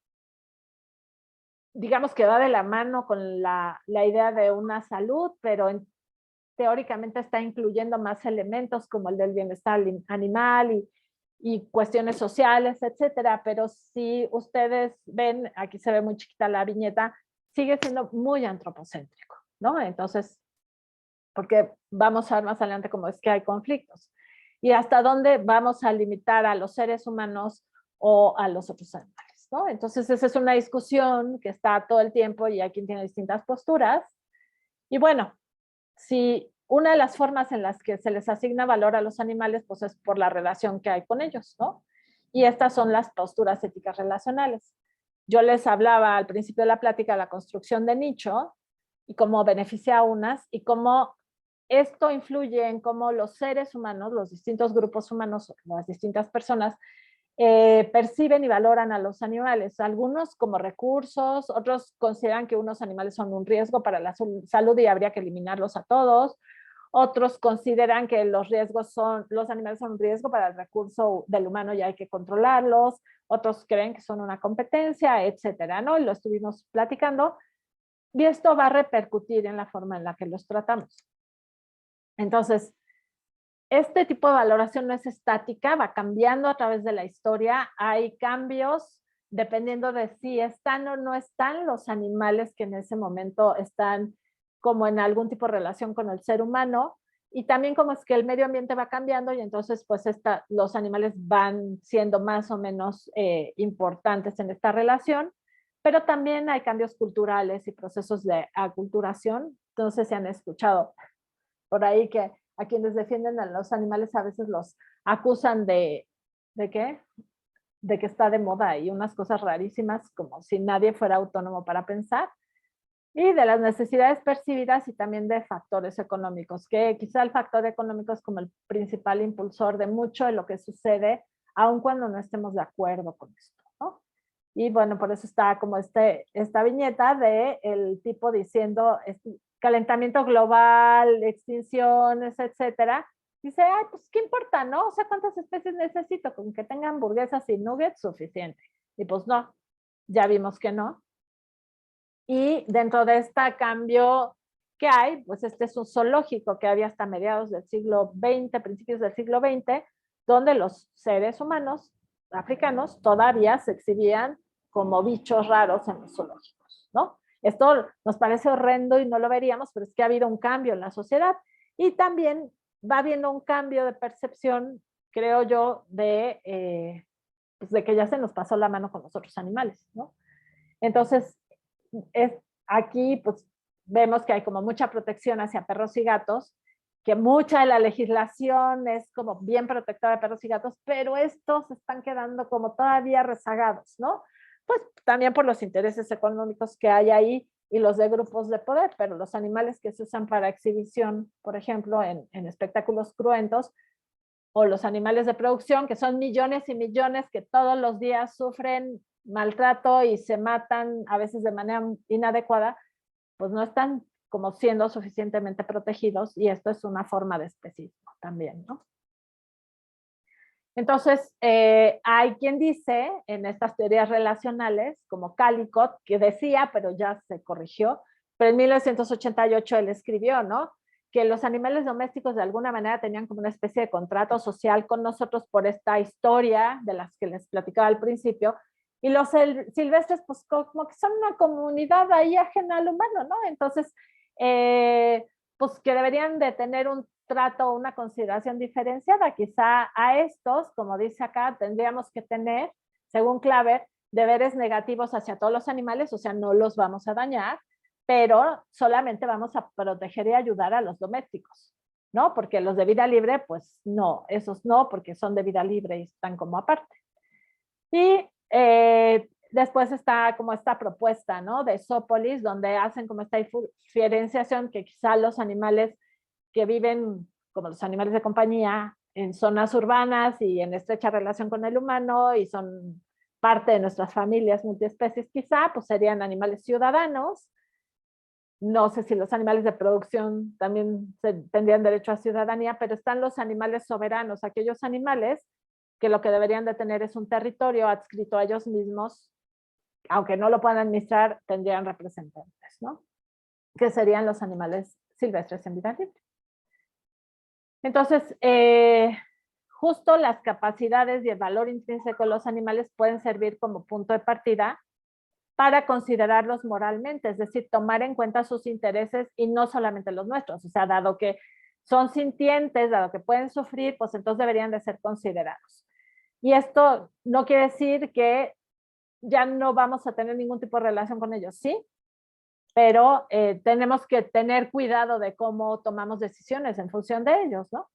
digamos que va de la mano con la idea de una salud, pero teóricamente está incluyendo más elementos como el del bienestar animal y cuestiones sociales, etcétera, pero si ustedes ven, aquí se ve muy chiquita la viñeta, sigue siendo muy antropocéntrico, ¿no? Entonces, porque vamos a ver más adelante cómo es que hay conflictos y hasta dónde vamos a limitar a los seres humanos o a los otros animales, ¿no? Entonces, esa es una discusión que está todo el tiempo y hay quien tiene distintas posturas. Y bueno, si una de las formas en las que se les asigna valor a los animales, pues es por la relación que hay con ellos, ¿no? Y estas son las posturas éticas relacionales. Yo les hablaba al principio de la plática de la construcción de nicho y cómo beneficia a unas y cómo esto influye en cómo los seres humanos, los distintos grupos humanos, las distintas personas, perciben y valoran a los animales, algunos como recursos, otros consideran que unos animales son un riesgo para la salud y habría que eliminarlos a todos, otros consideran que los animales son un riesgo para el recurso del humano y hay que controlarlos, otros creen que son una competencia, etcétera, ¿no? Y lo estuvimos platicando y esto va a repercutir en la forma en la que los tratamos. Entonces, este tipo de valoración no es estática, va cambiando a través de la historia. Hay cambios dependiendo de si están o no están los animales que en ese momento están como en algún tipo de relación con el ser humano. Y también como es que el medio ambiente va cambiando y entonces pues los animales van siendo más o menos importantes en esta relación. Pero también hay cambios culturales y procesos de aculturación. Entonces se han escuchado por ahí que a quienes defienden a los animales a veces los acusan ¿de qué? De que está de moda y unas cosas rarísimas como si nadie fuera autónomo para pensar y de las necesidades percibidas y también de factores económicos, que quizá el factor económico es como el principal impulsor de mucho de lo que sucede, aun cuando no estemos de acuerdo con esto, ¿no? Y bueno, por eso está como esta viñeta de el tipo diciendo calentamiento global, extinciones, etcétera. Dice, ay, pues qué importa, ¿no? O sea, ¿cuántas especies necesito? Con que tengan hamburguesas y nuggets, suficiente. Y pues no, ya vimos que no. Y dentro de este cambio que hay, pues este es un zoológico que había hasta mediados del siglo XX, principios del siglo XX, donde los seres humanos africanos todavía se exhibían como bichos raros en los zoológicos, ¿no? Esto nos parece horrendo y no lo veríamos, pero es que ha habido un cambio en la sociedad y también va habiendo un cambio de percepción, creo yo, pues de que ya se nos pasó la mano con los otros animales, ¿no? Entonces, aquí pues vemos que hay como mucha protección hacia perros y gatos, que mucha de la legislación es como bien protectora de perros y gatos, pero estos están quedando como todavía rezagados, ¿no? Pues también por los intereses económicos que hay ahí y los de grupos de poder, pero los animales que se usan para exhibición, por ejemplo, en espectáculos cruentos, o los animales de producción, que son millones y millones que todos los días sufren maltrato y se matan a veces de manera inadecuada, pues no están como siendo suficientemente protegidos y esto es una forma de especismo también, ¿no? Entonces, hay quien dice en estas teorías relacionales, como Calicott, que decía, pero ya se corrigió, pero en 1988 él escribió, ¿no? Que los animales domésticos de alguna manera tenían como una especie de contrato social con nosotros por esta historia de las que les platicaba al principio, y los silvestres pues como que son una comunidad ahí ajena al humano, ¿no? Entonces, pues que deberían de tener un trato o una consideración diferenciada. Quizá a estos, como dice acá, tendríamos que tener, según Claver, deberes negativos hacia todos los animales, o sea, no los vamos a dañar, pero solamente vamos a proteger y ayudar a los domésticos, ¿no? Porque los de vida libre, pues no, esos no, porque son de vida libre y están como aparte. Y después está como esta propuesta, ¿no? De Zoopolis, donde hacen como esta diferenciación que quizá los animales que viven como los animales de compañía en zonas urbanas y en estrecha relación con el humano y son parte de nuestras familias multiespecies quizá, pues serían animales ciudadanos. No sé si los animales de producción también tendrían derecho a ciudadanía, pero están los animales soberanos, aquellos animales que lo que deberían de tener es un territorio adscrito a ellos mismos, aunque no lo puedan administrar, tendrían representantes, ¿no? Que serían los animales silvestres en vida libre. Entonces, justo las capacidades y el valor intrínseco de los animales pueden servir como punto de partida para considerarlos moralmente, es decir, tomar en cuenta sus intereses y no solamente los nuestros. O sea, dado que son sintientes, dado que pueden sufrir, pues entonces deberían de ser considerados. Y esto no quiere decir que ya no vamos a tener ningún tipo de relación con ellos, ¿sí? Pero tenemos que tener cuidado de cómo tomamos decisiones en función de ellos, ¿no?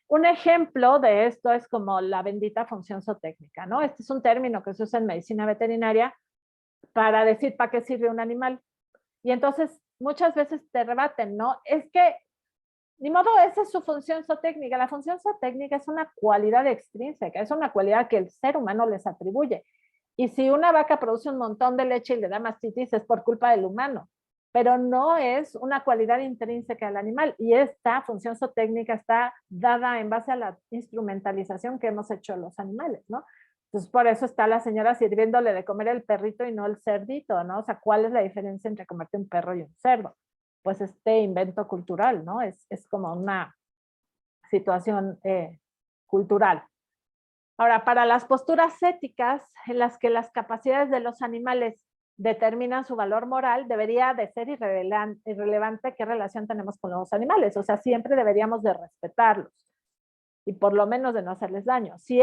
Un ejemplo de esto es como la bendita función zootécnica, ¿no? Este es un término que se usa en medicina veterinaria para decir para qué sirve un animal. Y entonces muchas veces te rebaten, ¿no? Es que, ni modo, esa es su función zootécnica. La función zootécnica es una cualidad extrínseca, es una cualidad que el ser humano les atribuye. Y si una vaca produce un montón de leche y le da mastitis, es por culpa del humano, pero no es una cualidad intrínseca del animal. Y esta función zootécnica está dada en base a la instrumentalización que hemos hecho los animales, ¿no? Entonces, por eso está la señora sirviéndole de comer el perrito y no el cerdito, ¿no? O sea, ¿cuál es la diferencia entre comerte un perro y un cerdo? Pues este invento cultural, ¿no? Es como una situación cultural. Ahora, para las posturas éticas en las que las capacidades de los animales determinan su valor moral, debería de ser irrelevante qué relación tenemos con los animales. O sea, siempre deberíamos de respetarlos y por lo menos de no hacerles daño. Si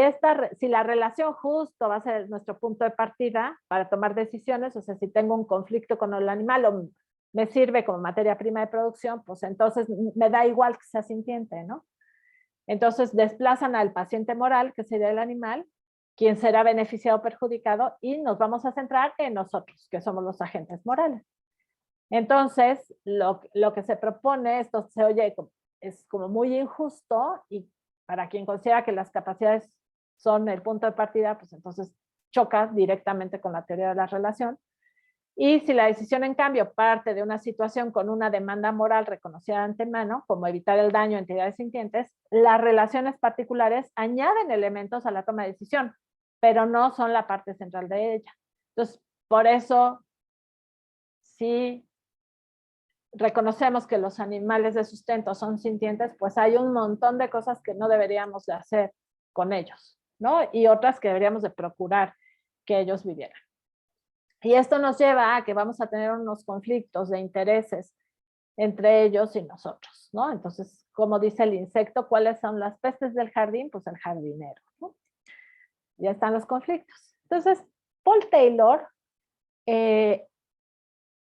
la relación justo va a ser nuestro punto de partida para tomar decisiones, o sea, si tengo un conflicto con el animal o me sirve como materia prima de producción, pues entonces me da igual que sea sintiente, ¿no? Entonces desplazan al paciente moral, que sería el animal, quien será beneficiado o perjudicado, y nos vamos a centrar en nosotros, que somos los agentes morales. Entonces, lo que se propone, esto se oye, es como muy injusto, y para quien considera que las capacidades son el punto de partida, pues entonces choca directamente con la teoría de la relación. Y si la decisión, en cambio, parte de una situación con una demanda moral reconocida de antemano, como evitar el daño a entidades sintientes, las relaciones particulares añaden elementos a la toma de decisión, pero no son la parte central de ella. Entonces, por eso, si reconocemos que los animales de sustento son sintientes, pues hay un montón de cosas que no deberíamos de hacer con ellos, ¿no? Y otras que deberíamos de procurar que ellos vivieran. Y esto nos lleva a que vamos a tener unos conflictos de intereses entre ellos y nosotros, ¿no? Entonces, como dice el insecto, ¿cuáles son las pestes del jardín? Pues el jardinero, ¿no? Ya están los conflictos. Entonces, Paul Taylor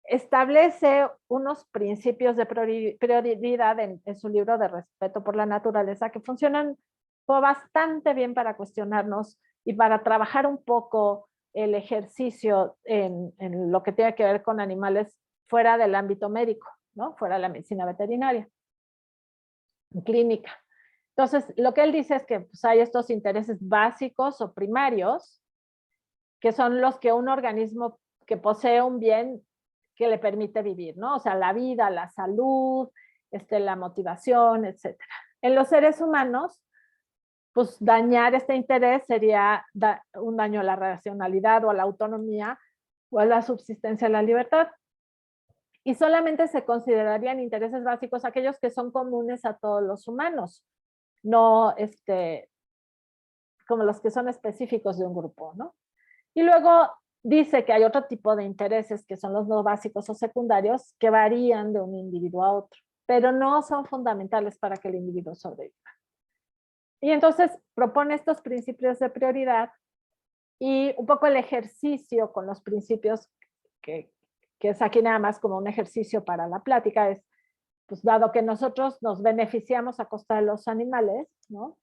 establece unos principios de prioridad en su libro de Respeto por la Naturaleza que funcionan bastante bien para cuestionarnos y para trabajar un poco el ejercicio en lo que tiene que ver con animales fuera del ámbito médico, ¿no? Fuera de la medicina veterinaria, clínica. Entonces, lo que él dice es que pues, hay estos intereses básicos o primarios, que son los que un organismo que posee un bien que le permite vivir, ¿no? O sea, la vida, la salud, la motivación, etcétera. En los seres humanos, pues dañar este interés sería un daño a la racionalidad o a la autonomía o a la subsistencia de la libertad. Y solamente se considerarían intereses básicos aquellos que son comunes a todos los humanos, no como los que son específicos de un grupo, ¿no? Y luego dice que hay otro tipo de intereses que son los no básicos o secundarios que varían de un individuo a otro, pero no son fundamentales para que el individuo sobreviva. Y entonces propone estos principios de prioridad y un poco el ejercicio con los principios que es aquí nada más como un ejercicio para la plática, es, pues dado que nosotros nos beneficiamos a costa de los animales, ¿no?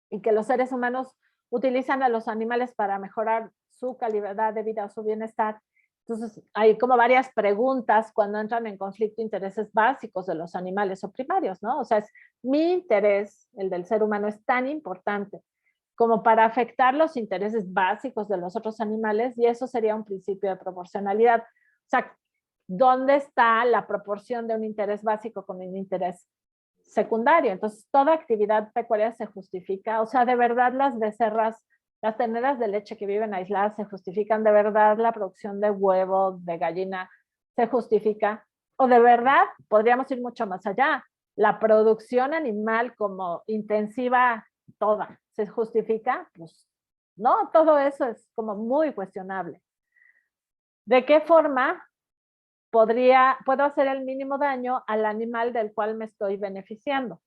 Y que los seres humanos utilizan a los animales para mejorar su calidad de vida o su bienestar. Entonces, hay como varias preguntas cuando entran en conflicto intereses básicos de los animales o primarios, ¿no? O sea, mi interés, el del ser humano, es tan importante como para afectar los intereses básicos de los otros animales, y eso sería un principio de proporcionalidad. O sea, ¿dónde está la proporción de un interés básico con un interés secundario? Entonces, toda actividad pecuaria se justifica. O sea, de verdad las becerras, las terneras de leche que viven aisladas se justifican, de verdad la producción de huevo, de gallina, se justifica, o de verdad podríamos ir mucho más allá. la producción animal como intensiva toda se justifica, pues no, todo eso es como muy cuestionable. ¿De qué forma puedo hacer el mínimo daño al animal del cual me estoy beneficiando?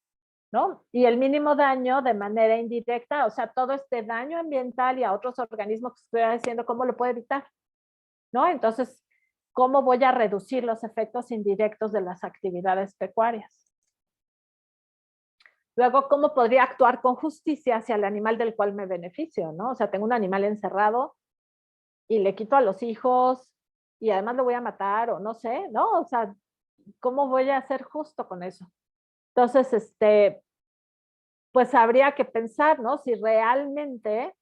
¿No? Y el mínimo daño de manera indirecta, o sea, todo este daño ambiental y a otros organismos que estoy haciendo, ¿cómo lo puedo evitar? ¿No? Entonces, ¿cómo voy a reducir los efectos indirectos de las actividades pecuarias? Luego, ¿cómo podría actuar con justicia hacia el animal del cual me beneficio? ¿No? O sea, tengo un animal encerrado y le quito a los hijos y además lo voy a matar o no sé, ¿no? O sea, ¿cómo voy a ser justo con eso? Entonces, pues habría que pensar, ¿no? Si realmente,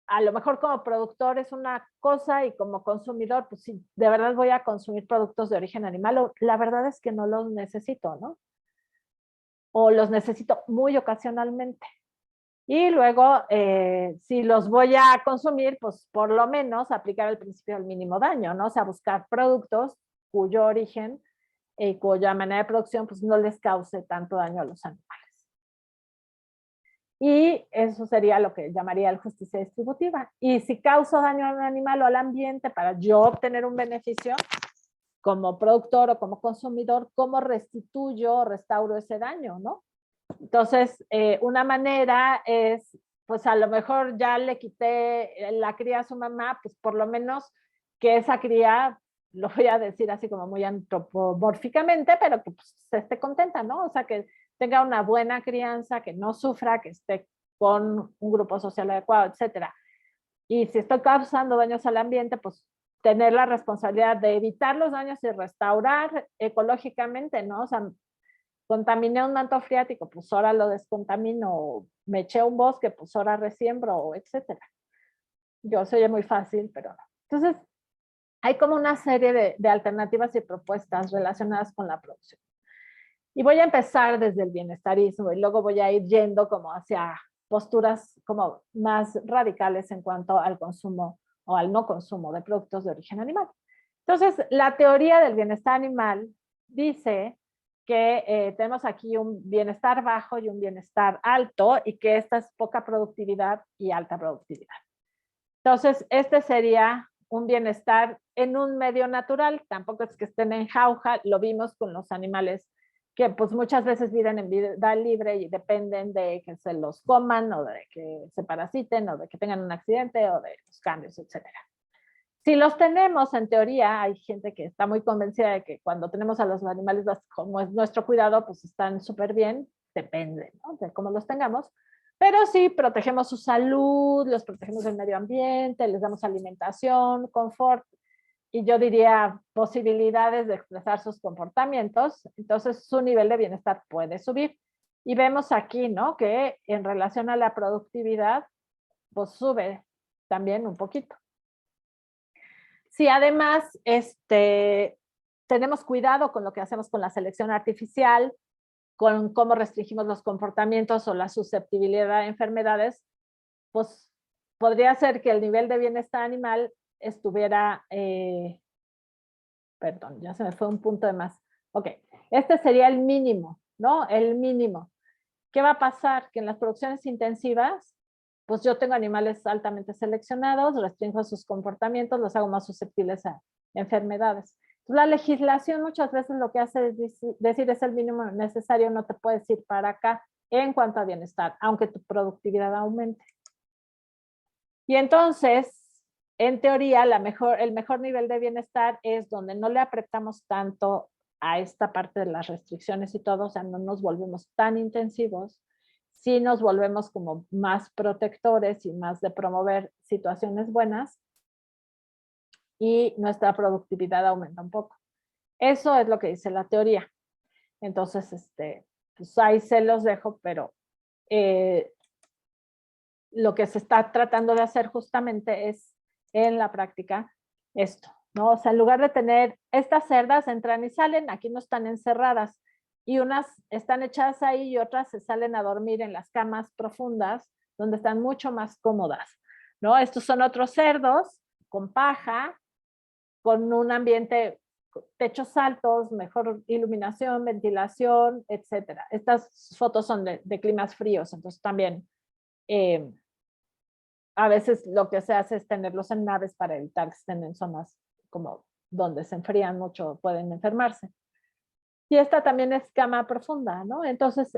a lo mejor como productor es una cosa y como consumidor, pues si de verdad voy a consumir productos de origen animal, o la verdad es que no los necesito, ¿no? O los necesito muy ocasionalmente. Y luego, si los voy a consumir, pues por lo menos aplicar el principio del mínimo daño, ¿no? O sea, buscar productos cuyo origen y cuya manera de producción pues no les cause tanto daño a los animales. Y eso sería lo que llamaría el justicia distributiva. Y si causo daño a un animal o al ambiente para yo obtener un beneficio como productor o como consumidor, ¿cómo restituyo o restauro ese daño, no? Entonces, una manera es, pues a lo mejor ya le quité la cría a su mamá, pues por lo menos que esa cría, lo voy a decir así como muy antropomórficamente, pero que pues, se esté contenta, ¿no? O sea, que tenga una buena crianza, que no sufra, que esté con un grupo social adecuado, etcétera. Y si estoy causando daños al ambiente, pues tener la responsabilidad de evitar los daños y restaurar ecológicamente, ¿no? O sea, contaminé un manto freático, pues ahora lo descontamino, me eché un bosque, pues ahora resiembro, etcétera. Yo soy muy fácil, pero no. Entonces, hay como una serie de alternativas y propuestas relacionadas con la producción. Y voy a empezar desde el bienestarismo y luego voy a ir yendo como hacia posturas como más radicales en cuanto al consumo o al no consumo de productos de origen animal. Entonces, la teoría del bienestar animal dice que tenemos aquí un bienestar bajo y un bienestar alto y que esta es poca productividad y alta productividad. Entonces, este sería un bienestar en un medio natural, tampoco es que estén en jauja, lo vimos con los animales que pues muchas veces viven en vida libre y dependen de que se los coman o de que se parasiten o de que tengan un accidente o de los cambios, etcétera. Si los tenemos, en teoría, hay gente que está muy convencida de que cuando tenemos a los animales como es nuestro cuidado, pues están súper bien, depende, ¿no? De cómo los tengamos, pero sí protegemos su salud, los protegemos del medio ambiente, les damos alimentación, confort, y yo diría posibilidades de expresar sus comportamientos, entonces su nivel de bienestar puede subir. Y vemos aquí, ¿no? Que en relación a la productividad, pues sube también un poquito. Si además tenemos cuidado con lo que hacemos con la selección artificial, con cómo restringimos los comportamientos o la susceptibilidad a enfermedades, pues podría ser que el nivel de bienestar animal estuviera, perdón, ya se me fue un punto de más. Ok, este sería el mínimo, ¿no? El mínimo. ¿Qué va a pasar? Que en las producciones intensivas, pues yo tengo animales altamente seleccionados, restringo sus comportamientos, los hago más susceptibles a enfermedades. Entonces, la legislación muchas veces lo que hace es decir es el mínimo necesario, no te puedes ir para acá en cuanto a bienestar, aunque tu productividad aumente. Y entonces, en teoría, el mejor nivel de bienestar es donde no le apretamos tanto a esta parte de las restricciones y todo, o sea, no nos volvemos tan intensivos, sí nos volvemos como más protectores y más de promover situaciones buenas y nuestra productividad aumenta un poco. Eso es lo que dice la teoría. Entonces, pues ahí se los dejo, pero lo que se está tratando de hacer justamente es en la práctica esto, ¿no? O sea, en lugar de tener estas cerdas entran y salen, aquí no están encerradas y unas están echadas ahí y otras se salen a dormir en las camas profundas donde están mucho más cómodas, ¿no? Estos son otros cerdos con paja, con un ambiente techos altos, mejor iluminación, ventilación, etcétera. Estas fotos son de climas fríos, entonces también a veces lo que se hace es tenerlos en naves para evitar que estén en zonas como donde se enfrían mucho, pueden enfermarse. Y esta también es cama profunda, ¿no? Entonces,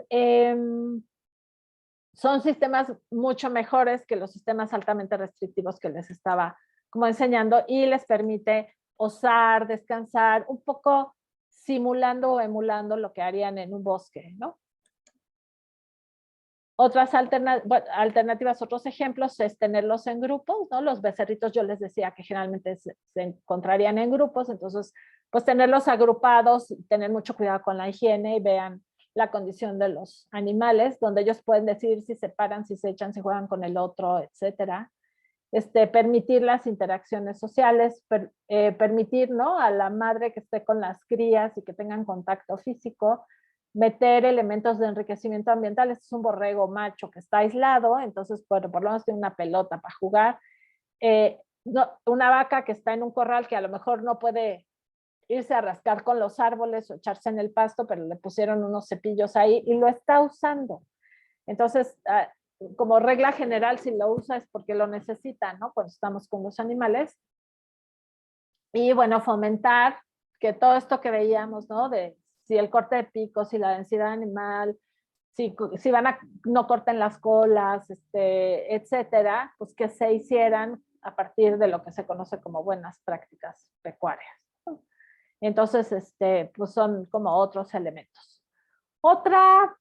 son sistemas mucho mejores que los sistemas altamente restrictivos que les estaba como enseñando y les permite osar, descansar, un poco simulando o emulando lo que harían en un bosque, ¿no? Otras alternativas, otros ejemplos es tenerlos en grupos, ¿no? Los becerritos yo les decía que generalmente se encontrarían en grupos, entonces pues tenerlos agrupados, tener mucho cuidado con la higiene y vean la condición de los animales, donde ellos pueden decidir si se paran, si se echan, si juegan con el otro, etcétera. Permitir las interacciones sociales, permitir, ¿no?, a la madre que esté con las crías y que tengan contacto físico, meter elementos de enriquecimiento ambiental. Este es un borrego macho que está aislado, entonces bueno, por lo menos tiene una pelota para jugar. Una vaca que está en un corral que a lo mejor no puede irse a rascar con los árboles o echarse en el pasto, pero le pusieron unos cepillos ahí y lo está usando. Entonces, como regla general, si lo usa es porque lo necesita, ¿no? Cuando estamos con los animales. Y bueno, fomentar que todo esto que veíamos, ¿no? De si el corte de pico, si la densidad animal, si van a no corten las colas, etcétera, pues que se hicieran a partir de lo que se conoce como buenas prácticas pecuarias. Entonces, pues son como otros elementos. Otra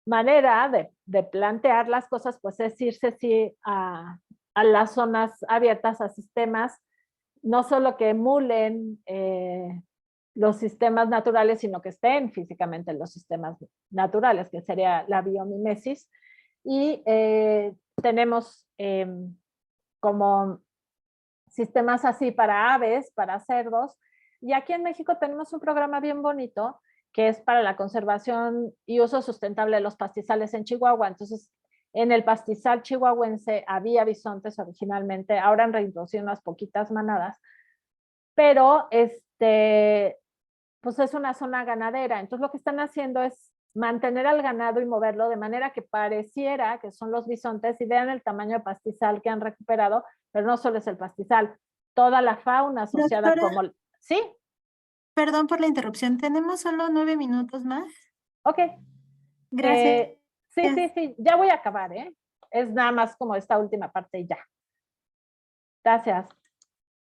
manera de plantear las cosas, pues es irse sí a las zonas abiertas, a sistemas, no solo que emulen los sistemas naturales, sino que estén físicamente en los sistemas naturales, que sería la biomimesis. Y tenemos como sistemas así para aves, para cerdos. Y aquí en México tenemos un programa bien bonito que es para la conservación y uso sustentable de los pastizales en Chihuahua. Entonces, en el pastizal chihuahuense había bisontes originalmente, ahora han reintroducido unas poquitas manadas, pero pues es una zona ganadera. Entonces, lo que están haciendo es mantener al ganado y moverlo de manera que pareciera que son los bisontes y vean el tamaño de pastizal que han recuperado, pero no solo es el pastizal, toda la fauna asociada como... ¿Sí? Perdón por la interrupción. Tenemos solo 9 minutos más. Ok. Gracias. Sí, ya voy a acabar, ¿eh? Es nada más como esta última parte y ya. Gracias.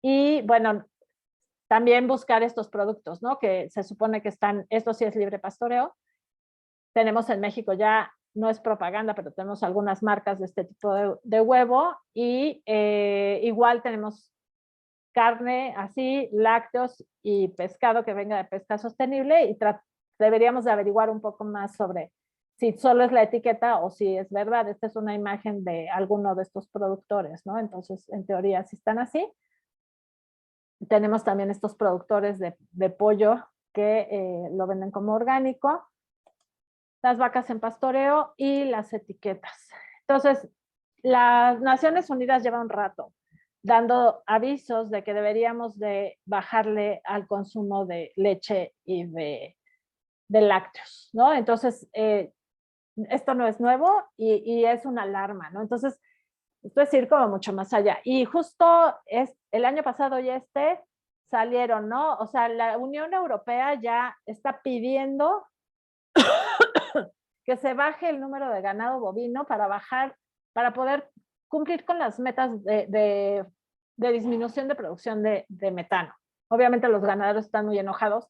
Y bueno, también buscar estos productos, ¿no? Que se supone que están, esto sí es libre pastoreo. Tenemos en México ya, no es propaganda, pero tenemos algunas marcas de este tipo de huevo y igual tenemos carne así, lácteos y pescado que venga de pesca sostenible y deberíamos de averiguar un poco más sobre si solo es la etiqueta o si es verdad. Esta es una imagen de alguno de estos productores, ¿no? Entonces, en teoría, sí están así. Tenemos también estos productores de pollo que lo venden como orgánico, las vacas en pastoreo y las etiquetas. Entonces, las Naciones Unidas lleva un rato dando avisos de que deberíamos de bajarle al consumo de leche y de lácteos, ¿no? Entonces, esto no es nuevo y es una alarma, ¿no? Entonces, esto es ir como mucho más allá. Y justo el año pasado y salieron, ¿no? O sea, la Unión Europea ya está pidiendo que se baje el número de ganado bovino para poder cumplir con las metas de disminución de producción de metano. Obviamente los ganaderos están muy enojados,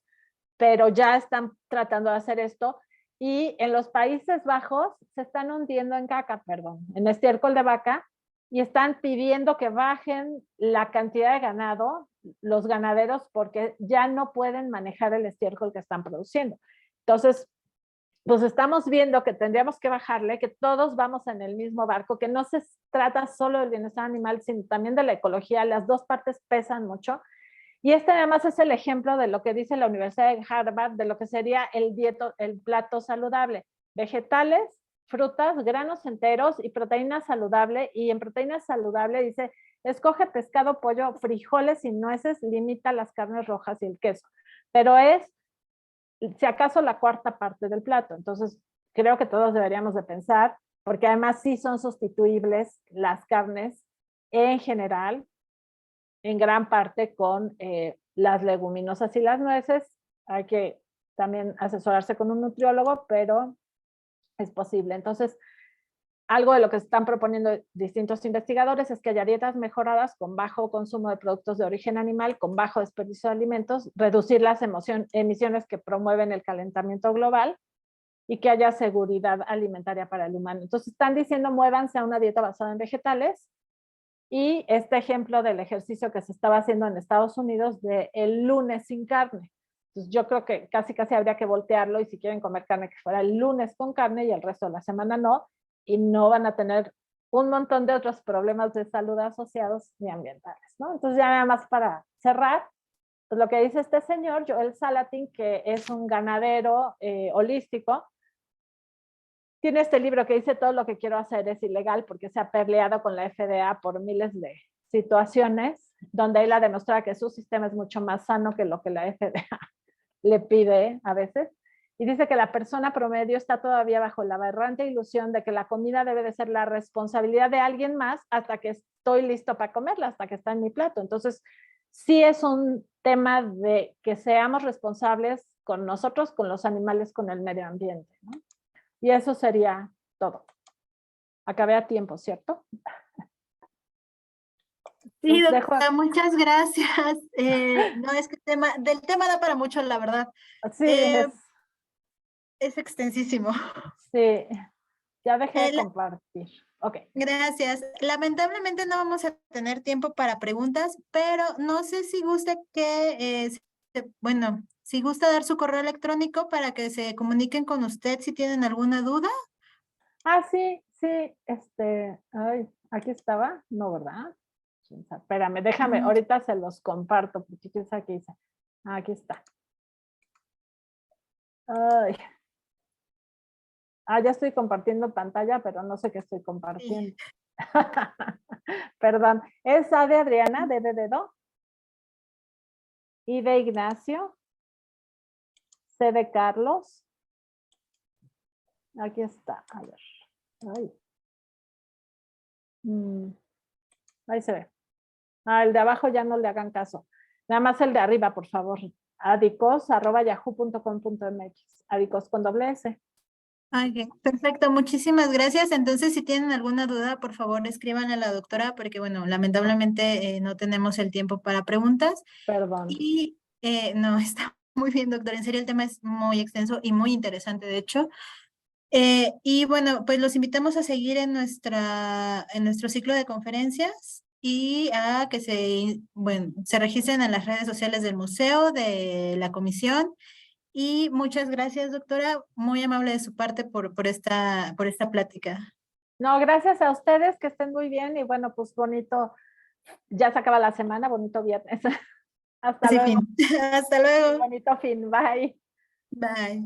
pero ya están tratando de hacer esto y en los Países Bajos se están hundiendo en estiércol de vaca y están pidiendo que bajen la cantidad de ganado los ganaderos porque ya no pueden manejar el estiércol que están produciendo. Entonces, pues estamos viendo que tendríamos que bajarle, que todos vamos en el mismo barco, que no se trata solo del bienestar animal, sino también de la ecología. Las dos partes pesan mucho. Y además es el ejemplo de lo que dice la Universidad de Harvard, de lo que sería el plato saludable. Vegetales, frutas, granos enteros y proteína saludable. Y en proteína saludable dice, escoge pescado, pollo, frijoles y nueces, limita las carnes rojas y el queso. Pero es, si acaso, la cuarta parte del plato. Entonces, creo que todos deberíamos de pensar, porque además sí son sustituibles las carnes en general, en gran parte con las leguminosas y las nueces. Hay que también asesorarse con un nutriólogo, pero es posible. Entonces, algo de lo que están proponiendo distintos investigadores es que haya dietas mejoradas con bajo consumo de productos de origen animal, con bajo desperdicio de alimentos, reducir las emisiones que promueven el calentamiento global y que haya seguridad alimentaria para el humano. Entonces están diciendo muévanse a una dieta basada en vegetales, y este ejemplo del ejercicio que se estaba haciendo en Estados Unidos de el lunes sin carne. Entonces yo creo que casi habría que voltearlo, y si quieren comer carne, que fuera el lunes con carne y el resto de la semana no, y no van a tener un montón de otros problemas de salud asociados ni ambientales, ¿no? Entonces ya nada más para cerrar, pues lo que dice este señor, Joel Salatin, que es un ganadero holístico, tiene este libro que dice todo lo que quiero hacer es ilegal, porque se ha peleado con la FDA por miles de situaciones donde él ha demostrado que su sistema es mucho más sano que lo que la FDA le pide a veces. Y dice que la persona promedio está todavía bajo la aberrante ilusión de que la comida debe de ser la responsabilidad de alguien más hasta que estoy listo para comerla, hasta que está en mi plato. Entonces, sí es un tema de que seamos responsables con nosotros, con los animales, con el medio ambiente, ¿no? Y eso sería todo. Acabé a tiempo, ¿cierto? Sí, Los dejo. doctora, muchas gracias. No, es que del tema da para mucho, la verdad. Sí, Eh, es extensísimo. sí, ya dejé de Eh, la- compartir. Ok. Gracias. Lamentablemente no vamos a tener tiempo para preguntas, pero no sé si gusta bueno, si gusta dar su correo electrónico para que se comuniquen con usted si tienen alguna duda. Ah, sí, sí, ay, aquí estaba, no, ¿verdad? Espérame, déjame, Mm, ahorita se los comparto, porque quién sabe qué hice. Ah, aquí está. Ay. Ah, ya estoy compartiendo pantalla, pero no sé qué estoy sí. compartiendo. Perdón. Es A de Adriana, D de dedo, I de Ignacio, C de Carlos. Aquí está. A ver. Ay. Ahí se ve. Ah, el de abajo ya no le hagan caso. Nada más el de arriba, por favor. adicos@yahoo.com.mx. Adicos con doble S. Ok, perfecto, muchísimas gracias. Entonces, si tienen alguna duda, por favor, escriban a la doctora, porque, bueno, lamentablemente no tenemos el tiempo para preguntas. Perdón. Y no, está muy bien, doctora. En serio, el tema es muy extenso y muy interesante, de hecho. Y bueno, pues los invitamos a seguir en nuestro ciclo de conferencias y a que bueno, se registren en las redes sociales del museo, de la comisión. Y muchas gracias, doctora. Muy amable de su parte por esta plática. No, gracias a ustedes, que estén muy bien y bueno, pues bonito. Ya se acaba la semana, bonito viernes. Hasta Sí, luego. fin. Hasta Y luego. bonito fin. Bye. Bye.